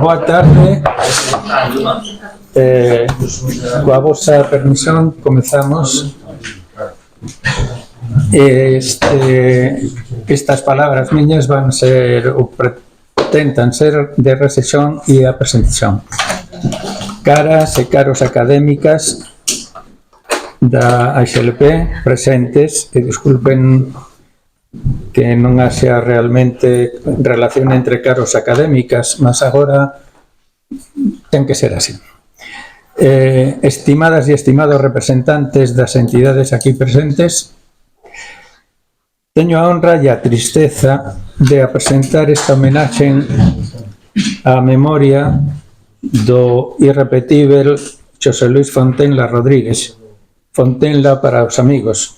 Boa tarde. Coa vosa permisión, comezamos. Estas palabras miñas van ser, ou tentan ser, de recesión e a presentación. Caras e caros académicas da AXLP presentes, e disculpen que non haxa realmente relación entre caros académicas, mas agora ten que ser así. Estimadas e estimados representantes das entidades aquí presentes, teño a honra e a tristeza de presentar esta homenaxe á memoria do irrepetível Xosé Luís Fontenla Rodríguez, Fontenla para os amigos.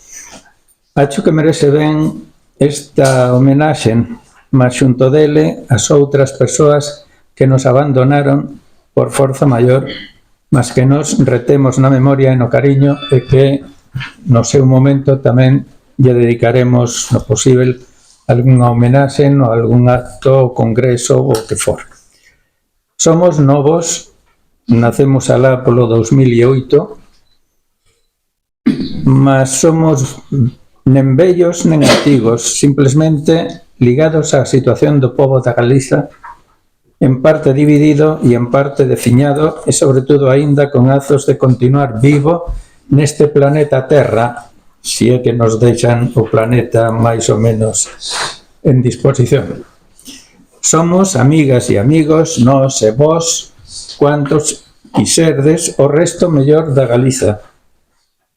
Acho que merece ben esta homenaxe, mas xunto dele as outras persoas que nos abandonaron por forza maior, mas que nos retemos na memoria e no cariño e que no seu momento tamén lle dedicaremos no posible algunha homenaxe ou algún acto, congreso ou o que for. Somos novos, nacemos alá polo 2008, mas somos nen vellos nen antigos, simplemente ligados á situación do pobo da Galiza, en parte dividido e en parte defiñado e, sobre todo, aínda con azos de continuar vivo neste planeta Terra, se é que nos deixan o planeta máis ou menos en disposición. Somos amigas e amigos, nós e vós, cuantos quiserdes o resto mellor da Galiza,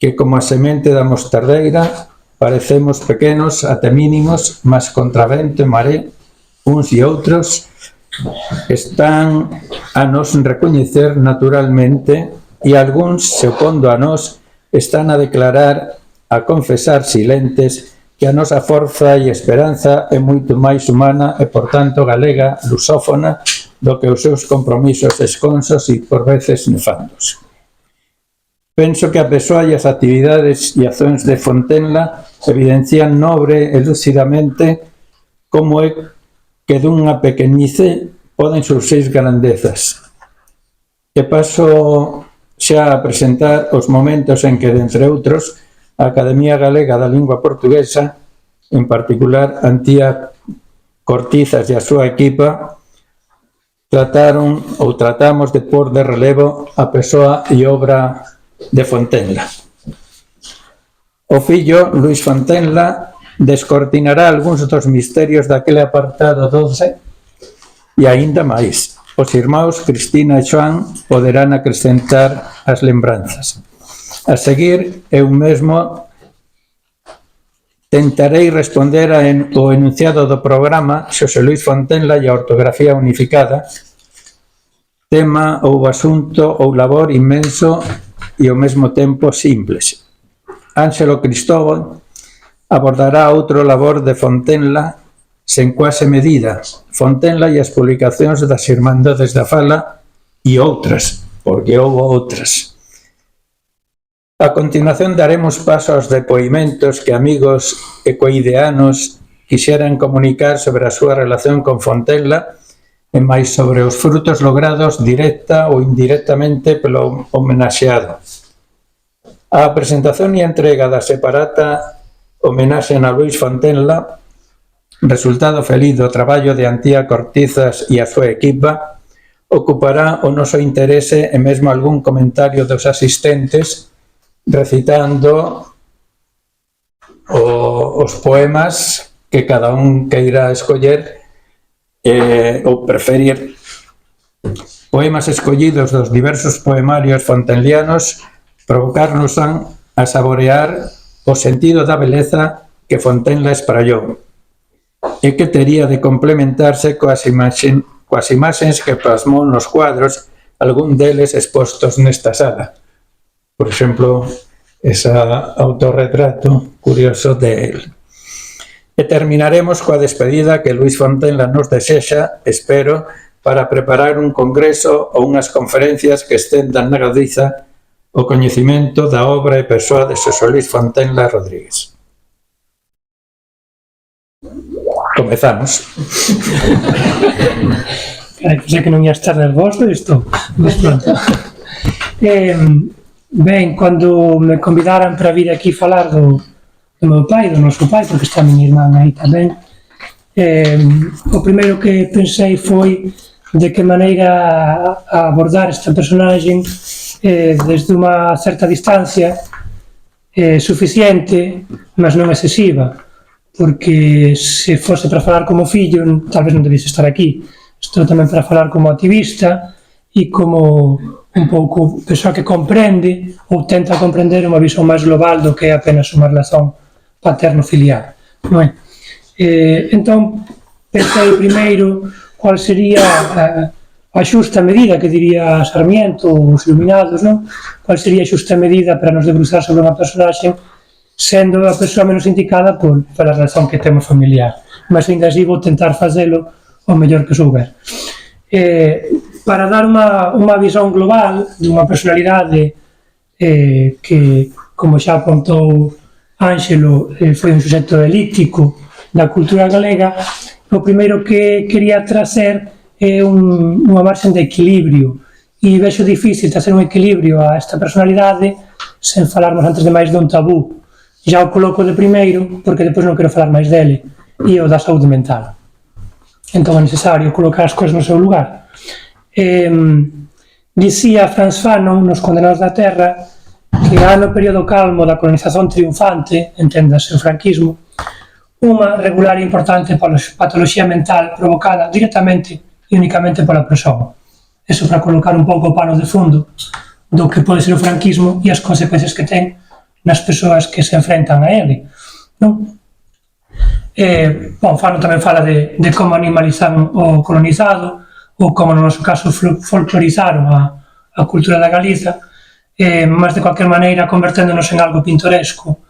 que como a semente da mostardeira parecemos pequenos até mínimos, mas contra vento e maré, uns e outros, están a nos recoñecer naturalmente e algúns, se opondo a nós, están a declarar, a confesar silentes, que a nosa forza e esperanza é moito máis humana e, por tanto, galega, lusófona, do que os seus compromisos esconsos e, por veces, nefandos. Penso que a persoa e as actividades e accións de Fontenla evidencian nobre e lúcidamente como é que dunha pequenice poden surxir grandezas. E paso xa a presentar os momentos en que, entre outros, a Academia Galega da Lingua Portuguesa, en particular Antía Cortizas e a súa equipa, tratamos de pôr de relevo a persoa e obra de Fontenla. O fillo, Luís Fontenla, descortinará algúns dos misterios daquele apartado 12 e aínda máis. Os irmáns Cristina e Xoán poderán acrescentar as lembranzas. A seguir, eu mesmo tentarei responder ao enunciado do programa Xosé Luís Fontenla e a ortografía unificada, tema ou asunto ou labor inmenso e ao mesmo tempo simples. Ánxelo Cristóbal abordará outro labor de Fontenla sen quase medida, Fontenla e as publicacións das Irmandades da Fala e outras, porque houve outras. A continuación daremos paso aos depoimentos que amigos e coideanos quixeran comunicar sobre a súa relación con Fontenla e máis sobre os frutos logrados directa ou indirectamente pelo homenaxeado. A presentación e entrega da separata homenaxe a Luís Fontenla, resultado feliz do traballo de Antía Cortizas e a súa equipa, ocupará o noso interese e mesmo algún comentario dos asistentes recitando os poemas que cada un queira escoller ou preferir. Poemas escollidos dos diversos poemarios fontenlianos provocarnos a saborear o sentido da beleza que Fontenla esprallou e que tería de complementarse coas imaxes que plasmou nos cuadros, algún deles expostos nesta sala. Por exemplo, ese autorretrato curioso de él. E terminaremos coa despedida que Luís Fontenla nos desexa, espero, para preparar un congreso ou unhas conferencias que estendan na Galiza o coñecemento da obra e persoa de Xosé Luís Fontenla Rodríguez. Comezamos. Pensei que non ia estar nervoso e estou. Mas pronto. Ben, cando me convidaran para vir aquí falar do meu pai, do noso pai, porque está a miña irmán aí tamén, o primeiro que pensei foi de que maneira abordar esta personaxe desde unha certa distancia suficiente, mas non excesiva, porque se fose para falar como fillo, tal vez non debese estar aquí. Estou tamén para falar como activista e como un pouco persoa que comprende ou tenta comprender unha visión máis global do que é apenas unha relación paterno-filial, non é? Entón, pensei primeiro cual sería a xusta medida, que diría Sarmiento ou os Iluminados, non? Cual sería a xusta medida para nos debruçar sobre unha personaxe sendo a persoa menos indicada pola relación que temos familiar. Mas ainda así vou tentar facelo o mellor que souber. Para dar unha visión global dunha personalidade que, como xa apontou Ánxelo, foi un suxeto elíptico da cultura galega, o primeiro que quería trazer é unha marxen de equilibrio, e vexo difícil trazer un equilibrio a esta personalidade sen falarmos antes de máis dun tabú. Já o coloco de primeiro porque depois non quero falar máis dele, e o da saúde mental. Entón é necesario colocar as cousas no seu lugar. Dicía Frantz Fanon nos Condenados da Terra que no período calmo da colonización triunfante, enténdase o franquismo, unha regular e importante patoloxía mental provocada directamente e únicamente pola persoa. Eso para colocar un pouco o pano de fundo do que pode ser o franquismo e as consecuencias que ten nas persoas que se enfrentan a ele, non? Fanon tamén fala de como animalizaron o colonizado ou como no noso caso folclorizaron a cultura da Galiza, mas de cualquier maneira converténdonos en algo pintoresco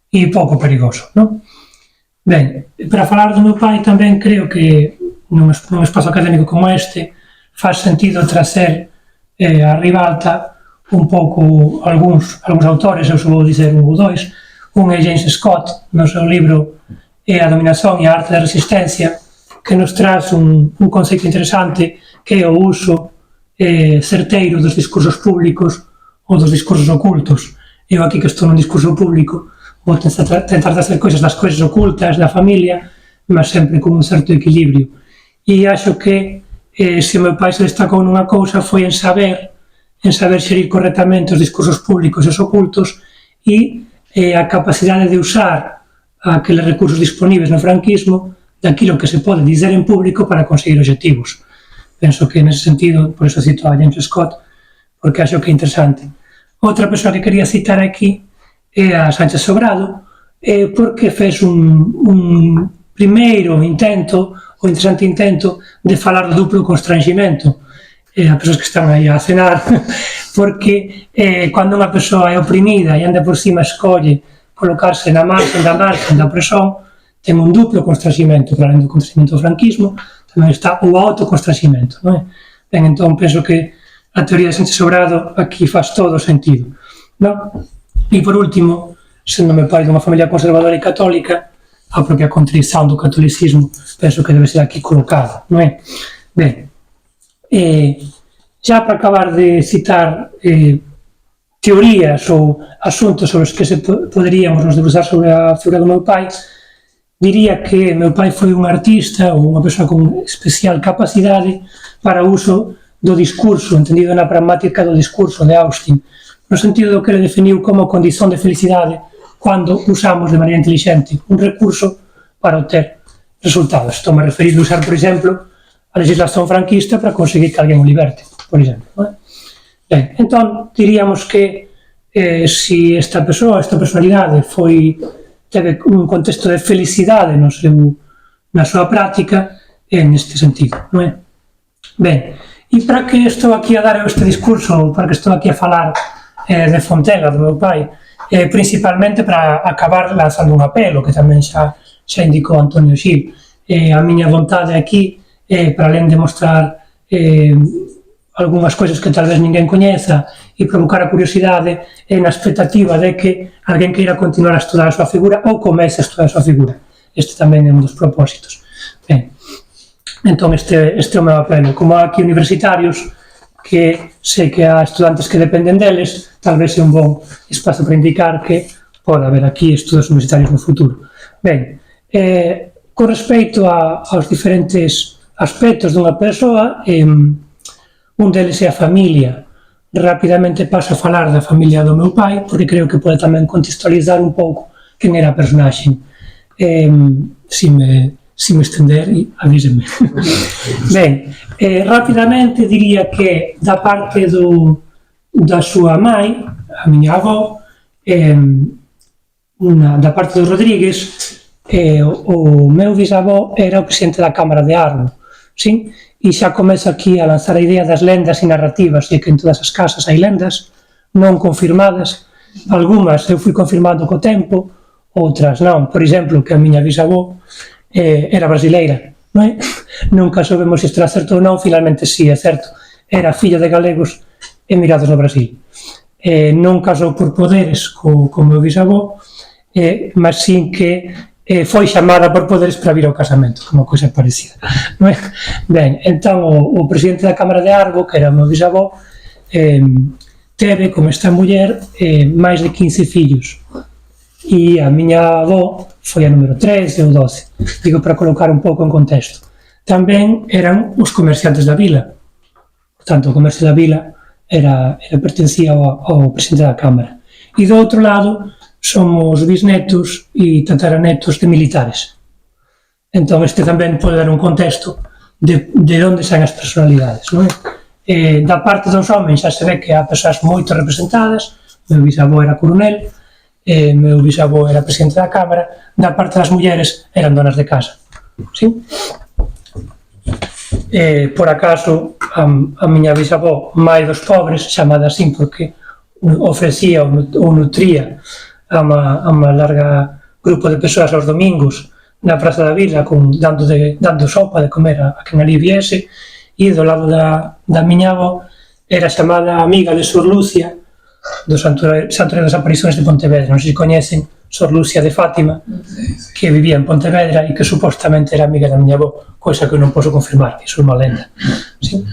e pouco perigoso, non? Ben, para falar do meu pai tamén creo que nun espazo académico como este faz sentido tracer a ribalta un pouco algúns autores, eu só vou dizer un ou dois. Un é James Scott, no seu libro A dominación e a arte da resistencia, que nos traz un conceito interesante que é o uso certeiro dos discursos públicos ou dos discursos ocultos. Eu aquí que estou nun discurso público vou tentar trazer cousas das cousas ocultas da familia, mas sempre con un certo equilibrio. E acho que se o meu pai se destacou nunha cousa foi en saber xerir correctamente os discursos públicos e os ocultos e a capacidade de usar aqueles recursos disponíveis no franquismo daquilo que se pode dizer en público para conseguir obxectivos. Penso que nese sentido, por eso cito a James Scott, porque acho que é interesante. Outra persoa que quería citar aquí é a Sánchez Sobrado, porque fez un primeiro intento, o interesante intento, de falar do duplo constrangimento a persoas que están aí a cenar, porque cando unha persoa é oprimida e anda por cima escolle colocarse na marxen da opresión, ten un duplo constrangimento, para além do constrangimento do franquismo, tamén está o autoconstrangimento, non é? Ben, entón, penso que a teoría de Sánchez Sobrado aquí faz todo o sentido, non? E, por último, sendo meu pai dunha familia conservadora e católica, a propia contrición do catolicismo penso que debe ser aquí colocada, non é? Ben, xa para acabar de citar teorías ou asuntos sobre os que poderíamos nos debruçar sobre a figura do meu pai, diría que meu pai foi un artista ou unha persoa con especial capacidade para o uso do discurso, entendido na pragmática do discurso de Austin, no sentido do que ele definiu como condición de felicidade cando usamos de maneira inteligente un recurso para obter resultados. Estou a referir a usar, por exemplo, a legislación franquista para conseguir que alguén o liberte, por exemplo. Ben, entón, diríamos que se esta persoa, esta personalidade teve un contexto de felicidade na súa práctica, é neste sentido, non é? Ben, e para que estou aquí a dar este discurso, ou para que estou aquí a falar de Fontela, do meu pai, principalmente para acabar lanzando un apelo, que tamén xa indicou Antonio Xil. A miña vontade aquí, para além de mostrar algunhas cousas que tal vez ninguén coñeza e provocar a curiosidade, é na expectativa de que alguén queira continuar a estudar a súa figura ou comece a estudar a súa figura. Este tamén é un dos propósitos. Ben, Entón, este é o meu apelo. Como há aquí universitarios, que sei que há estudantes que dependen deles, talvez é un bon espazo para indicar que pode haber aquí estudos universitarios no futuro. Ben, con respecto aos diferentes aspectos dunha persoa, un deles é a familia. Rapidamente paso a falar da familia do meu pai, porque creo que pode tamén contextualizar un pouco quen era a personaxe. Si me estender, avíseme. Ben, rapidamente diría que da parte da súa mai, a miña avó, da parte do Rodríguez, o meu bisavó era o presidente da Cámara de Arbo, sí? E xa comezo aquí a lanzar a idea das lendas e narrativas, e que en todas as casas hai lendas non confirmadas, algunhas eu fui confirmando co tempo, outras non. Por exemplo, que a miña bisavó era brasileira, non é? Nunca soubemos se isto era certo ou non, finalmente sí, é certo, era filla de galegos emigrados no Brasil. Non casou por poderes co meu bisavó, mas sin que foi chamada por poderes para vir ao casamento, como coisa parecida, non é? Ben, entón o presidente da Cámara de Arbo, que era o meu bisavó, teve, como esta muller, máis de 15 fillos, e a miña avó foi a número 13 ou 12, digo para colocar un pouco en contexto. Tamén eran os comerciantes da vila, portanto o comercio da vila pertencía ao presidente da Cámara. E do outro lado somos bisnetos e tataranetos de militares. Entón este tamén pode dar un contexto de onde saen as personalidades, non é? Da parte dos homens xa se ve que há persoas moito representadas, meu bisavó era coronel, meu bisavó era presidente da Cámara, da parte das mulleres eran donas de casa, sí? Por acaso, a miña bisavó, mai dos pobres, chamada así porque ofrecía ou nutría a unha larga grupo de persoas aos domingos na Praza da Vila dando sopa de comer a quen ali viese, e do lado da miña avó era chamada amiga de Sor Lucia do Santuario das Aparicións de Pontevedra. Non sei se coñecen Sor Lucia de Fátima, que vivía en Pontevedra e que supostamente era amiga da miña avó, coisa que eu non posso confirmar, que iso é unha lenda. Sí?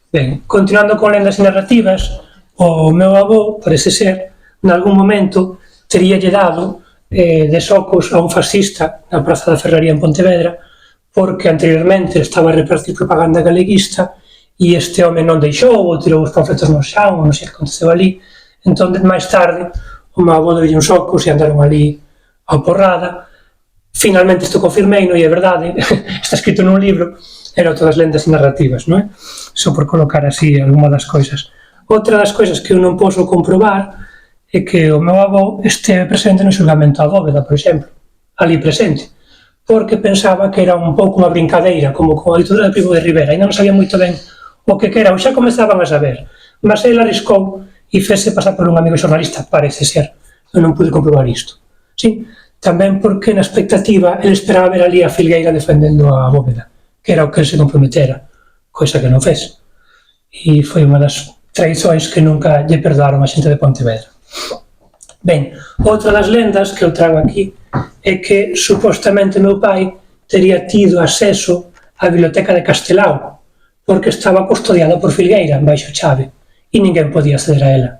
Ben, continuando con lendas e narrativas, o meu avó, parece ser, nalgún momento teríalle dado de socos a un fascista na Praza da Ferraría en Pontevedra, porque anteriormente estaba a repartir propaganda galeguista e este home non deixou ou tirou os panfletos no xao, non sei que aconteceu ali. Entón, máis tarde, o meu avó deulle uns socos e andaron ali a porrada. Finalmente isto confirmei, non é verdade, está escrito nun libro, era todas lendas e narrativas, non é? Só por colocar así algunha das coisas. Outra das coisas que eu non posso comprobar é que o meu avó esteve presente no xulgamento a Bóveda, por exemplo, ali presente, porque pensaba que era un pouco unha brincadeira, como con a ditadura de Primo de Rivera, e non sabía moito ben o que era, ou xa comezaban a saber, mas ele arriscou e fese pasar por un amigo xornalista, parece ser, eu non pude comprobar isto. Sí? Tamén porque na expectativa ele esperaba ver ali a Filgueira defendendo a Bóveda, que era o que ele se comprometera, coisa que non fez. E foi unha das traições que nunca lle perdoaron a xente de Pontevedra. Ben, outra das lendas que eu trago aquí é que supostamente meu pai tería tido acceso á biblioteca de Castelao, porque estaba custodiada por Filgueira, baixo chave, e ninguén podía acceder a ela.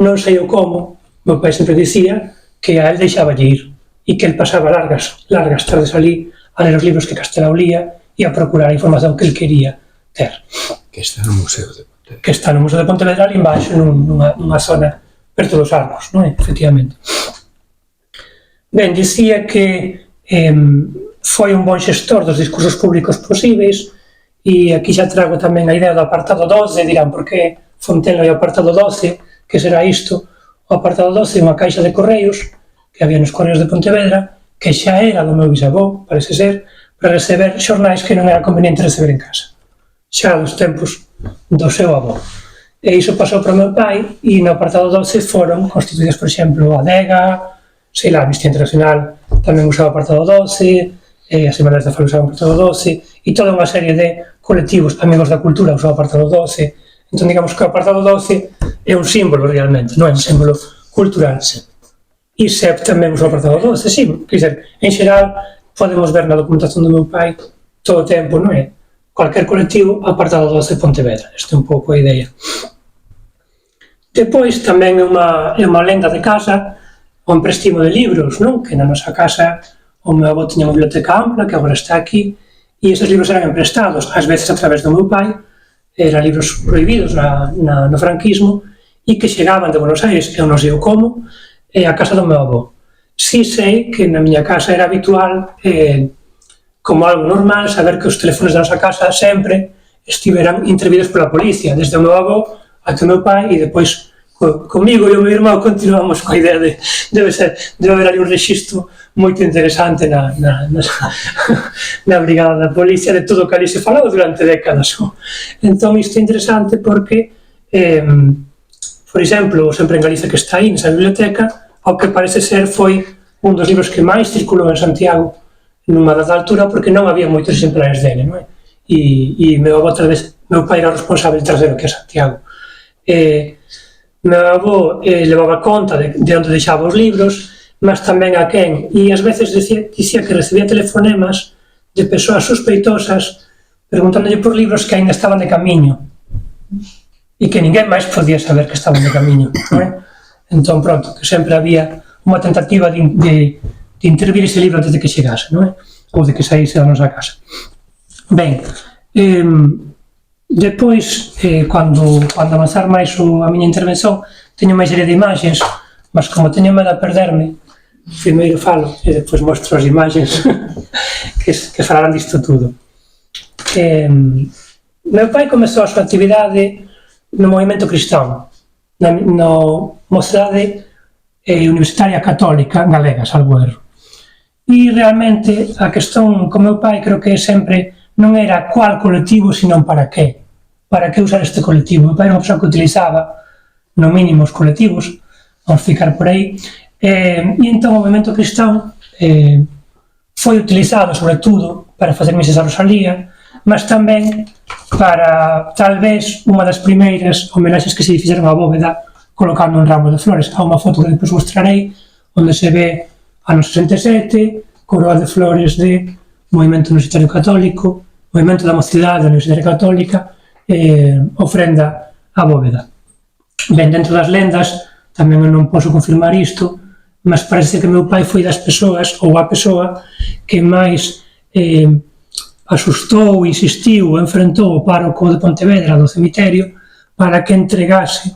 Non sei o como, meu pai sempre dicía que a él deixaballe ir, e que él pasaba largas tardes ali a ler os libros que Castelao lía e a procurar a información que él quería ter. Que está no Museo de Pontevedra. Que está no Museo de Pontevedra, ali embaixo, nunha zona perto dos Arcos, non é? Efectivamente. Ben, dicía que foi un bon xestor dos discursos públicos posíveis, e aquí xa trago tamén a idea do apartado 12, dirán, por que Fontela e o apartado 12, que será isto? O apartado 12 é unha caixa de correos que había nos correos de Pontevedra, que xa era do meu bisavó, parece ser, para receber xornais que non era conveniente receber en casa, xa dos tempos do seu avó. E iso pasou para o meu pai, e no apartado 12 foron constituídos, por exemplo, a DEGA, sei lá, a Amnistía Internacional tamén usaba o apartado 12, as Irmandades da Fala usaban o apartado 12, e toda unha serie de colectivos amigos da cultura usaban o apartado 12. Entón, digamos que o apartado 12 é un símbolo realmente, non é un símbolo cultural. E SEP tamén usa o apartado 12, sí, quer dizer, en xeral, podemos ver na documentación do meu pai todo o tempo, non é? cualquier colectivo apartado 12 de Pontevedra. Esta é un pouco a idea. Depois, tamén é unha lenda de casa o emprestimo de libros, non? Que na nosa casa o meu avó tiña unha biblioteca ampla, que agora está aquí, e esos libros eran emprestados, ás veces a través do meu pai, eran libros prohibidos no franquismo, e que chegaban de Buenos Aires, eu non sei o como, a casa do meu avó. Si sei que na miña casa era habitual, como algo normal, saber que os teléfonos da nosa casa sempre estiveran intervidos pola policía, desde o meu avó ata o meu pai, e depois comigo e o meu irmão continuamos coa idea de debe haber ali un rexistro moito interesante na brigada da policía de todo o que ali se falaba durante décadas. Entón isto é interesante porque, por exemplo, Sempre en Galicia, que está aí nesa biblioteca, ao que parece ser foi un dos libros que máis circulou en Santiago nunha dada altura, porque non había moitos exemplares dele, non é? E meu avó, talvez, meu pai era o responsable de trazer o que é Santiago. Meu avó levaba conta de onde deixaba os libros, mas tamén a quen, e ás veces dicía que recibía telefonemas de persoas sospeitosas preguntándolle por libros que ainda estaban de camiño e que ninguén máis podía saber que estaban de camiño, non é? Entón, pronto, que sempre había unha tentativa de intervir ese libro antes de que chegase, non é? Ou de que saíse da nosa casa. Ben, depois, cando avanzar máis a miña intervención, teño máis serie de imaxes, mas como teño medo a perderme, primeiro falo e depois mostro as imaxes que falarán disto tudo. Meu pai comezou a súa actividade no movimento cristán, na Mocidade Universitaria Católica Galega, salvo erro. E realmente a questón con meu pai creo que sempre non era cual colectivo, senón para que. Para que usar este colectivo? Meu pai era unha persoa que utilizaba no mínimo os colectivos, vamos ficar por aí, e entón o movimento cristán foi utilizado sobre todo para facer misas a Rosalía, mas tamén para, tal vez, unha das primeiras homenaxes que se fixeron á Bóveda colocando un ramo de flores. Há unha foto que depois mostrarei onde se ve ano 67, coroa de flores de Movimento Universitario Católico, Movimento da Mocidade Universitaria Católica, ofrenda á Bóveda. Ben, dentro das lendas, tamén eu non posso confirmar isto, mas parece que meu pai foi das persoas, ou a persoa, que máis asustou, insistiu, enfrentou o párroco de Pontevedra do cemiterio para que entregase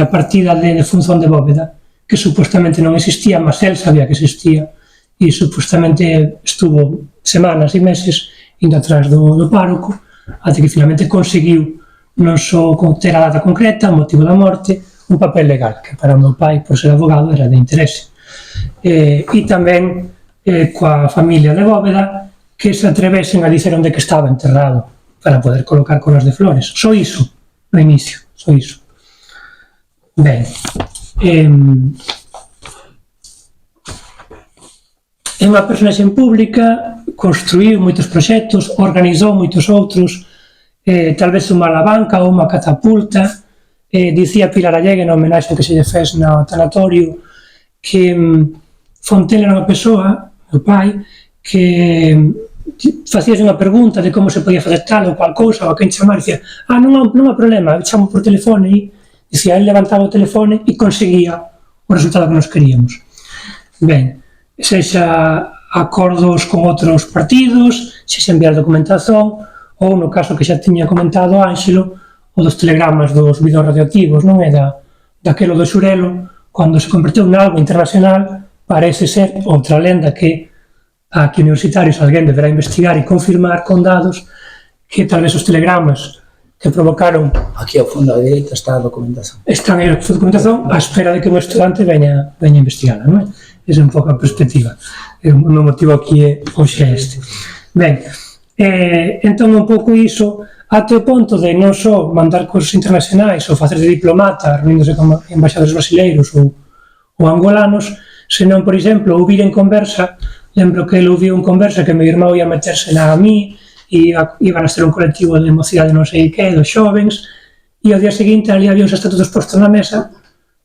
a partida de defunción de Bóveda, que supostamente non existía, mas él sabía que existía, e supostamente estuvo semanas e meses indo atrás do párroco, até que finalmente conseguiu non só ter a data concreta, o motivo da morte, un papel legal, que para o meu pai, por ser abogado, era de interese. E tamén coa familia de Bóveda, que se atrevesen a dicer onde que estaba enterrado para poder colocar coroas de flores. Só iso, no inicio, só iso. Ben, é unha personaxe pública, construiu moitos proxectos, organizou moitos outros, tal vez unha alabanca ou unha catapulta. Dicía Pilar Allegue na homenaxe que se lle fez no tanatorio que Fontela era unha persoa, meu pai, que facíase unha pregunta de como se podía facer tal ou cual cousa, ou a quen chamar, e dicía, non há problema, chamo por telefone, e dicía, ele levantaba o telefone e conseguía o resultado que nos queríamos. Ben, sexa acordos con outros partidos, sexa enviar documentación, ou no caso que xa tiña comentado Ánxelo, o dos telegramas dos vídeos radioactivos, non é daquelo do Xurelo, cando se converteu en algo internacional, parece ser outra lenda que aquí universitarios alguén deberá investigar e confirmar con dados que tal vez os telegramas que provocaron... Aquí ao fondo da dereita está a documentación. Están aí a documentación á espera de que un estudante veña a investigala, non é? Esa é un pouco a perspectiva. O meu motivo aquí é hoxe este. Ben, entón un pouco iso, até o ponto de non só mandar cursos internacionais ou facer de diplomata, reunindose con embaixadores brasileiros ou angolanos, senón, por exemplo, ouvir en conversa. Lembro que ele ouviu en conversa que meu irmão ia meterse na AMI e iban a ser un colectivo de mocidade non sei que, dos xovens, e ao día seguinte ali había uns estatutos postos na mesa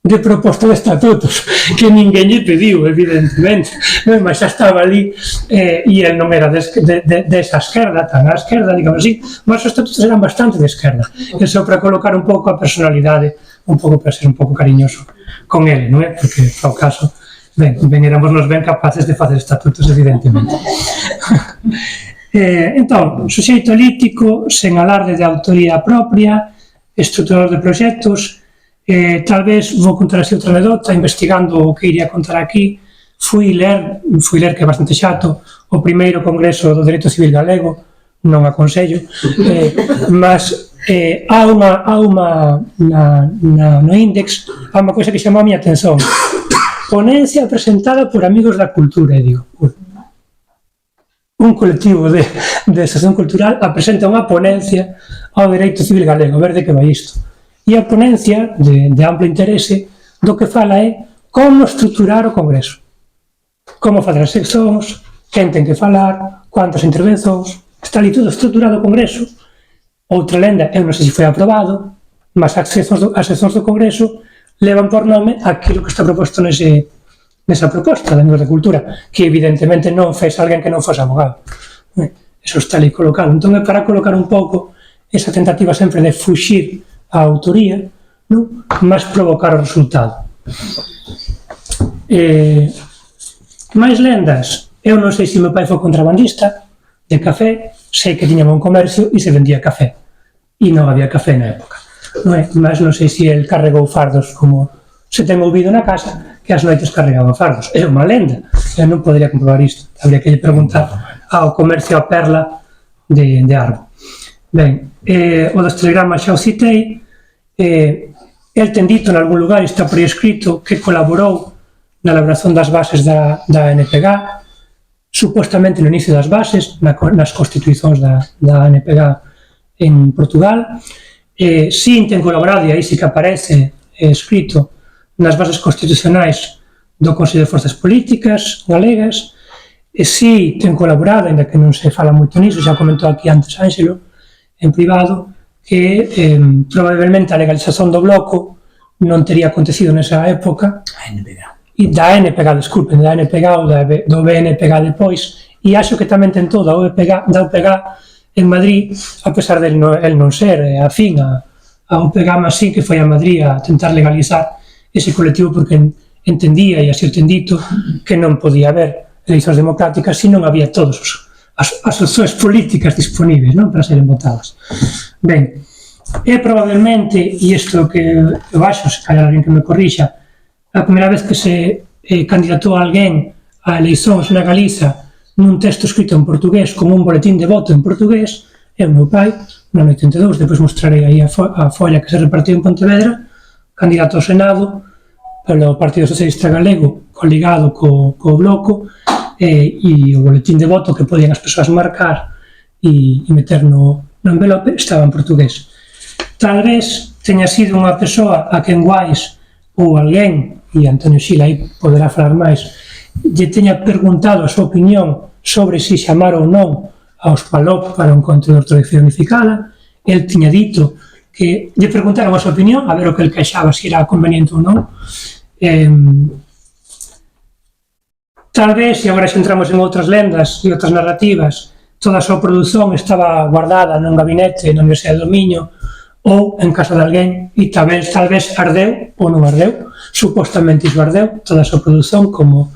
de proposta de estatutos que ninguén lle pediu, evidentemente, mas xa estaba ali e el non era desa esquerda, tan á esquerda, digamos así, mas os estatutos eran bastante de esquerda, e só para colocar un pouco a personalidade, un pouco para ser un pouco cariñoso con ele, non é? Porque, ao caso, ben éramos nos ben capaces de facer estatutos, evidentemente. Entón, suxeito elíptico, sen alarde de autoría propia, estruturador de proxectos. Tal vez vou contar así outra anedota, investigando o que iría contar aquí, fui ler, que é bastante chato, o primeiro congreso do Dereito Civil Galego, non aconsello, mas há unha no Índex, há unha coisa que chamou a miña atención, ponencia presentada por amigos da cultura, e digo, un colectivo de asociación cultural apresenta unha ponencia ao Dereito Civil Galego, a ver de que vai isto. E a ponencia, de amplo interese, do que fala é como estruturar o Congreso. Como facer as seccións, quen ten que falar, cuántas intervencións, está ali todo estruturado o Congreso. Outra lenda, eu non sei se foi aprobado, mas as seccións do Congreso levan por nome aquilo que está proposto nesa proposta da Amigos da Cultura, que evidentemente non fez alguén que non fose abogado. Eso está ali colocado. Entón é para colocar un pouco esa tentativa sempre de fuxir a autoría, non? Mas provocar o resultado. Máis lendas. Eu non sei se meu pai foi contrabandista de café, sei que tiñamos un comercio e se vendía café. E non había café na época. Mas non sei se el carregou fardos como se ten ouvido na casa, que as noites carregaba fardos. É unha lenda. Eu non podría comprobar isto. Habría que lle preguntar ao comercio a Perla de Arbo. Ben, o dos telegramas xa o citei. El ten dito en algún lugar, está por aí escrito, que colaborou na elaboración das bases da ANPG, supostamente no inicio das bases, nas constituicións da ANPG en Portugal. Si ten colaborado, e aí sí que aparece escrito, nas bases constitucionais do Consello de Forzas Políticas galegas. Si ten colaborado, ainda que non se fala moito niso, xa comentou aquí antes Ánxelo, en privado, que probablemente a legalización do bloco non tería acontecido nesa época, da ANPG, desculpen, da ANPG ou do BNPG depois, e acho que tamén tentou da UPG en Madrid, a pesar de el non ser afín a UPG, mas sí que foi a Madrid a tentar legalizar ese colectivo porque entendía, e así o ten dito, que non podía haber eleicións democráticas se non había todos as opcións políticas disponíveis, non, para serem votadas. Ben, é probablemente, e isto que eu acho, se calhar alguén que me corrixa, a primeira vez que se candidatou a alguén a eleicións na Galiza nun texto escrito en portugués, como un boletín de voto en portugués, é o meu pai, no 82, depois mostrarei aí a folla que se repartiu en Pontevedra, candidato ao Senado pelo Partido Socialista Galego, coligado co Bloco, e o boletín de voto que podían as persoas marcar e meter no envelope estaba en portugués. Tal vez teña sido unha persoa a quen Guais ou alguén, e Antonio Xila aí poderá falar máis, lle teña preguntado a súa opinión sobre se chamar ou non aos PALOP para un encontro de ortodoxia unificada. El tiña dito que lle preguntaron a súa opinión, a ver o que el queixaba, se era conveniente ou non. Tal vez, e agora xa entramos en outras lendas e outras narrativas, toda a súa produción estaba guardada nun gabinete na Universidade do Miño ou en casa de alguén e tal vez ardeu ou non ardeu, supostamente iso ardeu, toda a súa produción como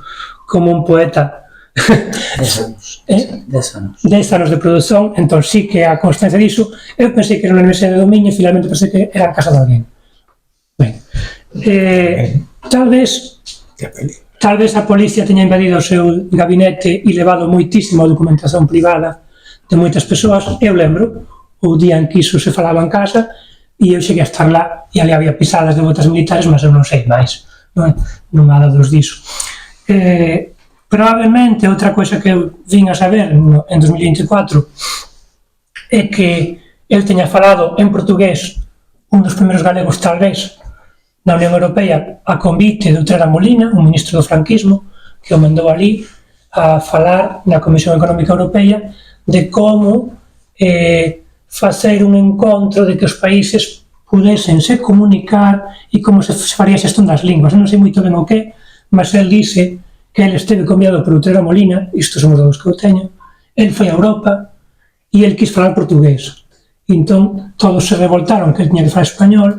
un poeta. 10 anos de produción, entón sí que a constancia diso. Eu pensei que era na Universidade do Miño e finalmente pensei que era en casa de alguén. Ben, tal vez a policía teña invadido o seu gabinete e levado moitísima documentación privada de moitas persoas. Eu lembro o día en que iso se falaba en casa e eu cheguei a estar lá e ali había pisadas de botas militares, mas eu non sei máis, non há dados diso. Probablemente outra coisa que eu vin a saber en 2024 é que el teña falado en portugués, un dos primeiros galegos tal vez na Unión Europea, a convite de Utrera Molina, un ministro do franquismo, que o mandou ali a falar na Comisión Económica Europea de como facer un encontro de que os países pudesen se comunicar e como se faría a xestión das linguas. Non sei moito ben o que, mas el dice que el esteve convidado por Utrera Molina, isto son os dados que eu teño, el foi a Europa e el quis falar portugués. Entón, todos se revoltaron que el tiña que falar español,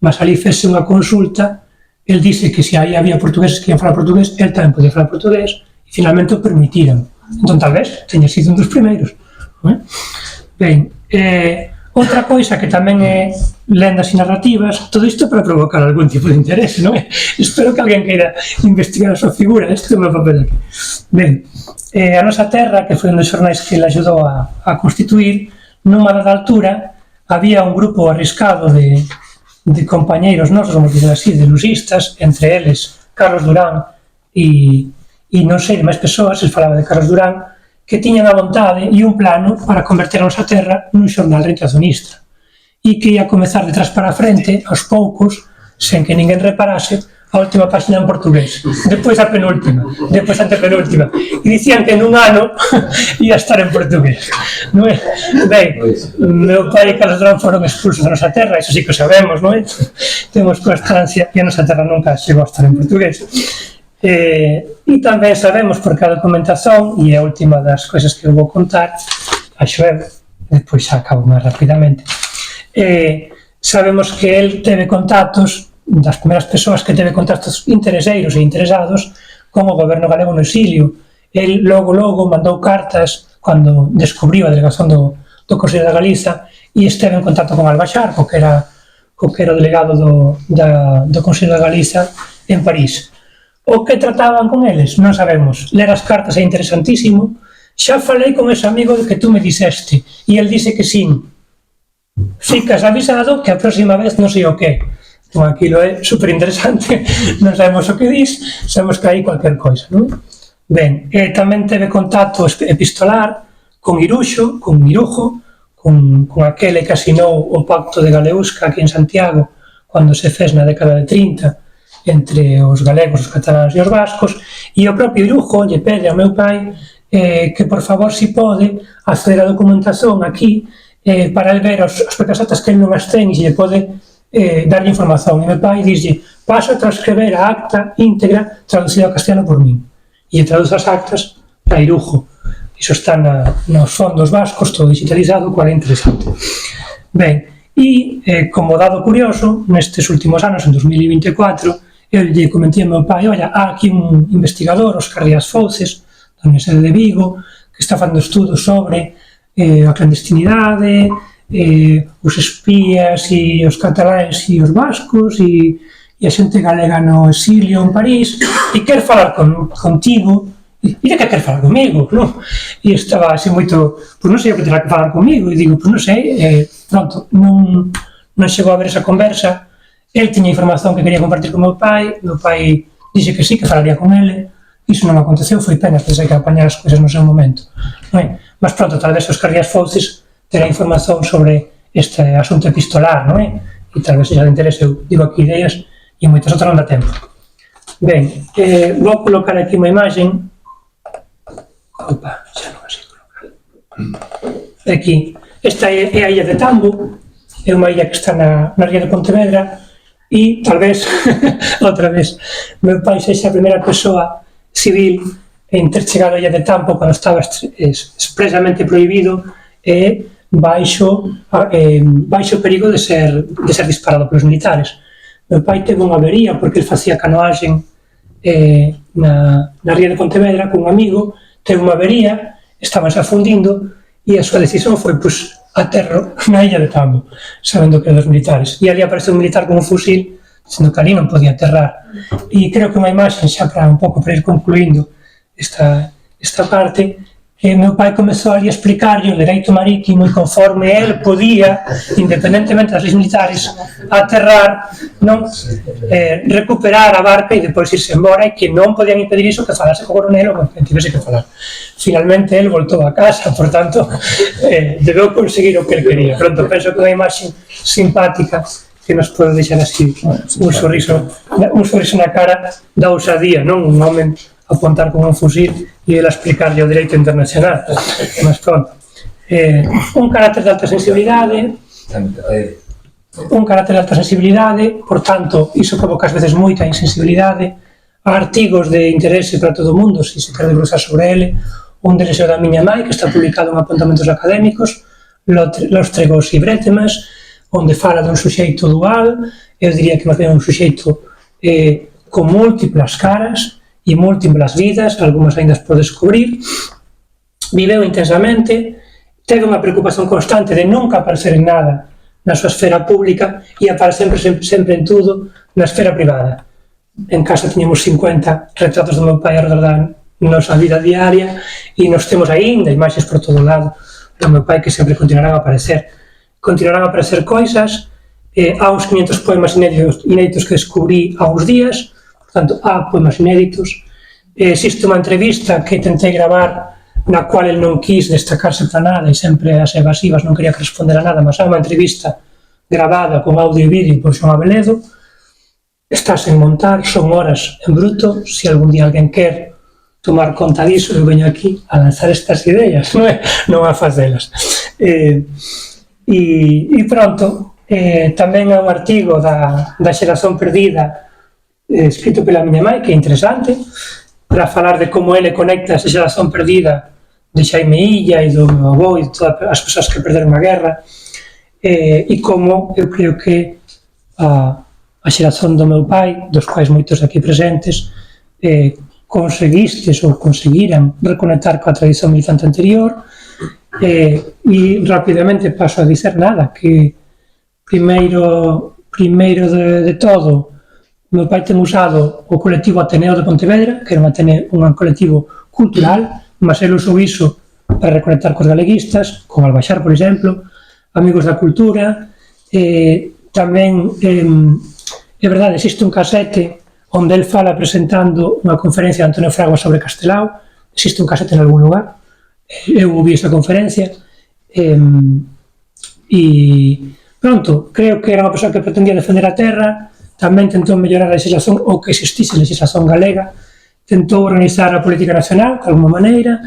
mas ali fese unha consulta, el dice que se aí había portugueses que ian falar portugués, el tamén podía falar portugués, e finalmente o permitiran. Entón, tal vez, teña sido un dos primeiros. Ben, outra coisa que tamén é lendas e narrativas, todo isto para provocar algún tipo de interés, non é? Espero que alguén queira investigar a súa figura, este é o meu papel aquí. Ben, a nosa terra, que foi un dos xornais que ele ajudou a constituir, nunha dada altura, había un grupo arriscado de compañeiros nosos, vamos dizer así, de lusistas, entre eles Carlos Durán e non sei de máis persoas, se falaba de Carlos Durán, que tiñan a vontade e un plano para converter a nosa terra nun xornal reintegracionista e que ia comezar de atrás para a frente, aos poucos, sen que ninguén reparase, a última página en portugués, depois a penúltima, depois a antepenúltima, e dicían que nun ano ia estar en portugués. Non é? Ben, meu pai e Carlos Durán foron expulsos da nosa terra, iso sí que o sabemos, non é? Temos constancia e a nosa terra nunca chegou a estar en portugués. E tamén sabemos, porque a documentación, e é a última das cousas que eu vou contar, a Xoel, depois xa acabo máis rapidamente, sabemos que el teve contactos, das primeiras persoas que teve contactos intereseiros e interesados con o goberno galego no exilio. El logo mandou cartas cando descubriu a delegación do Consello da Galiza e esteve en contacto con Alba Xarco, que era o delegado do Consello da Galiza en París. O que trataban con eles? Non sabemos. Ler as cartas é interesantísimo. Xa falei con ese amigo que tú me dixeste e el dice que sí. Ficas avisado que a próxima vez non sei o que. Entón, aquilo é superinteresante. Non sabemos o que dis, sabemos que hai cualquier coisa, non? Ben, tamén teve contacto epistolar con Iruxo, con Irujo, con aquele que asinou o Pacto de Galeusca aquí en Santiago cando se fez na década de 30 entre os galegos, os cataláns e os vascos, e o propio Irujo lle pede ao meu pai que por favor si pode acceder a documentación aquí para el ver as propias actas que ele non as ten e se lle pode darlle información. E meu pai dixlle, paso a transcribir a acta íntegra traducida ao castellano por min. E traduce as actas para Irujo. Iso está nos fondos vascos, todo digitalizado, cual é interesante. Ben, e como dado curioso, nestes últimos anos, en 2024, eu lle comentei ao meu pai, olha, há aquí un investigador, Óscar Díaz Fouces, da Universidade de Vigo, que está facendo estudos sobre a clandestinidade, os espías e os cataláns e os vascos e a xente galega no exilio en París e quer falar contigo e de que quer falar comigo, non? E estaba así moito, pois non sei o que terá que falar comigo e digo, pois non sei, pronto, non chegou a haber esa conversa. El tiña información que quería compartir con meu pai dixe que sí, que falaría con ele, iso non aconteceu, foi pena, pensei que apañar as cousas no seu momento, non é? Mas pronto, tal vez Óscar Díaz Fouces terá información sobre este asunto epistolar, non é? E tal vez xa de interese, eu digo aquí ideas e moitas outras non dá tempo. Ben, vou colocar aquí unha imagen. Opa, xa non a sei colocar. Aquí, esta é a illa de Tambo, é unha illa que está na ría de Pontevedra e tal vez, outra vez, meu pai sexa a primeira persoa civil en ter chegado a illa de Tambo cando estaba expresamente prohibido e baixo perigo de ser disparado polos militares. Meu pai teve unha avería porque ele facía canoaxen na ría de Pontevedra con un amigo, teve unha avería, estabanse afundindo e a súa decisión foi, pois, aterro na illa de Tambo, sabendo que eran os militares. E ali apareceu un militar con un fusil, sendo que ali non podía aterrar. E creo que unha imaxe, xa para un pouco para ir concluindo esta parte, que meu pai comezou ali a explicarlle o dereito marítimo e conforme el podía, independentemente das leis militares, aterrar, non recuperar a barca e depois irse embora e que non podían impedir iso que falase co coronel ou que tivese que falar. Finalmente el voltou a casa, por tanto, debeu conseguir o que el quería. Pronto, penso que unha imaxe simpática que nos pode deixar así un sorriso na cara da ousadía, non? Un home apontar con un fusil e ele a explicarlle o direito internacional. Mas pronto, un carácter de alta sensibilidade. un carácter de alta sensibilidade, por tanto, iso provoca ás veces moita insensibilidade a artigos de interese para todo o mundo, se se quer debruçar sobre ele. Un deles é o da miña mãe, que está publicado en Apontamentos Académicos, Lóstregos e Brétemas, onde fala dun suxeito dual, eu diría que máis ben un suxeito con múltiplas caras e múltiplas vidas, algunhas ainda por descubrir. Viveu intensamente, teve unha preocupación constante de nunca aparecer en nada na súa esfera pública e aparecer sempre en tudo na esfera privada. En casa tiñamos 50 retratos do meu pai ao redor da nosa vida diaria e nos temos aínda imaxes por todo lado do meu pai que sempre continuarán a aparecer. Continuarán a aparecer coisas, há uns 500 poemas inéditos que descubrí há uns días, portanto, há poemas inéditos. Existe unha entrevista que tentei gravar na cual el non quis destacarse para nada e sempre as evasivas non quería que responder a nada, mas há unha entrevista gravada con audio e vídeo por Xoán Abeledo, está sen montar, son horas en bruto, se algún día alguén quer tomar conta disso, eu veño aquí a lanzar estas ideas, non a facelas. E pronto, tamén há un artigo da xeración perdida escrito pela miña mãe, que é interesante, para falar de como ele conecta esa xeración perdida de Xaime Illa e do meu avó e de todas as persoas que perderon a guerra, e como eu creo que a xeración do meu pai, dos quais moitos aquí presentes, conseguistes ou conseguiran reconectar coa tradición militante anterior, e rapidamente paso a dicer nada, que primeiro de todo, o meu pai ten usado o colectivo Ateneo de Pontevedra, que era un colectivo cultural, mas ele usou iso para reconectar cos galeguistas, con Albaxar, por exemplo, Amigos da Cultura. Tamén, é verdade, existe un casete onde el fala presentando unha conferencia de Antonio Fragua sobre Castelao, existe un casete en algún lugar, eu ouvi esa conferencia, e pronto, creo que era unha persoa que pretendía defender a terra, tamén tentou mellorar a legislación, ou que existise a legislación galega, tentou organizar a política nacional, de alguma maneira,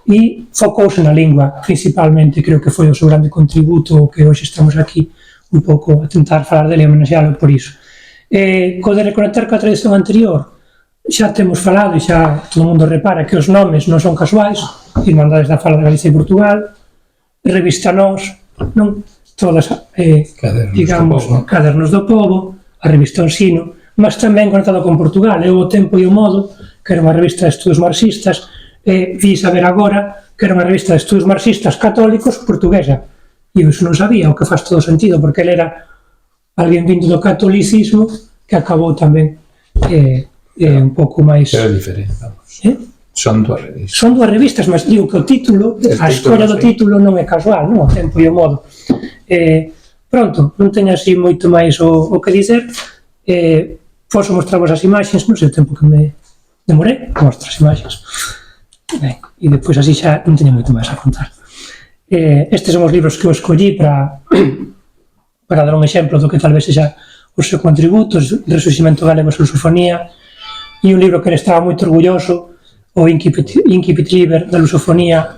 e focouse na lingua, principalmente, creo que foi o seu grande contributo, que hoxe estamos aquí un pouco a tentar falar dele e homenaxealo por iso. Co de reconectar coa tradición anterior, xa temos falado e xa todo o mundo repara que os nomes non son casuais, Irmandades da Fala de Galicia e Portugal, Revista Nós, non? Todas, digamos, Cadernos do Pobo, a revista Ensino, mas tamén conectado con Portugal, O Tempo e o Modo, que era unha revista de estudos marxistas, e vi saber agora que era unha revista de estudos marxistas católicos portuguesa, e eu iso non sabía, o que faz todo sentido, porque ele era alguén vindo do catolicismo que acabou tamén un pouco máis... Pero é diferente, vamos. Son dúas revistas. Son dúas revistas, mas digo que o título, a escolla do título non é casual, non? O Tempo e o Modo. Pronto, non teño así moito máis o que dizer. Posso mostrarvos as imaxes, non sei o tempo que me demorei, mostro as imaxes. Ben, e depois así xa non teño moito máis a contar. Estes son os libros que eu escollí para dar un exemplo do que tal vez sexa o seu contributo, Resurximento Galego e Lusofonía, e un libro que ele estaba moito orgulloso, o Incipit Liber da Lusofonía,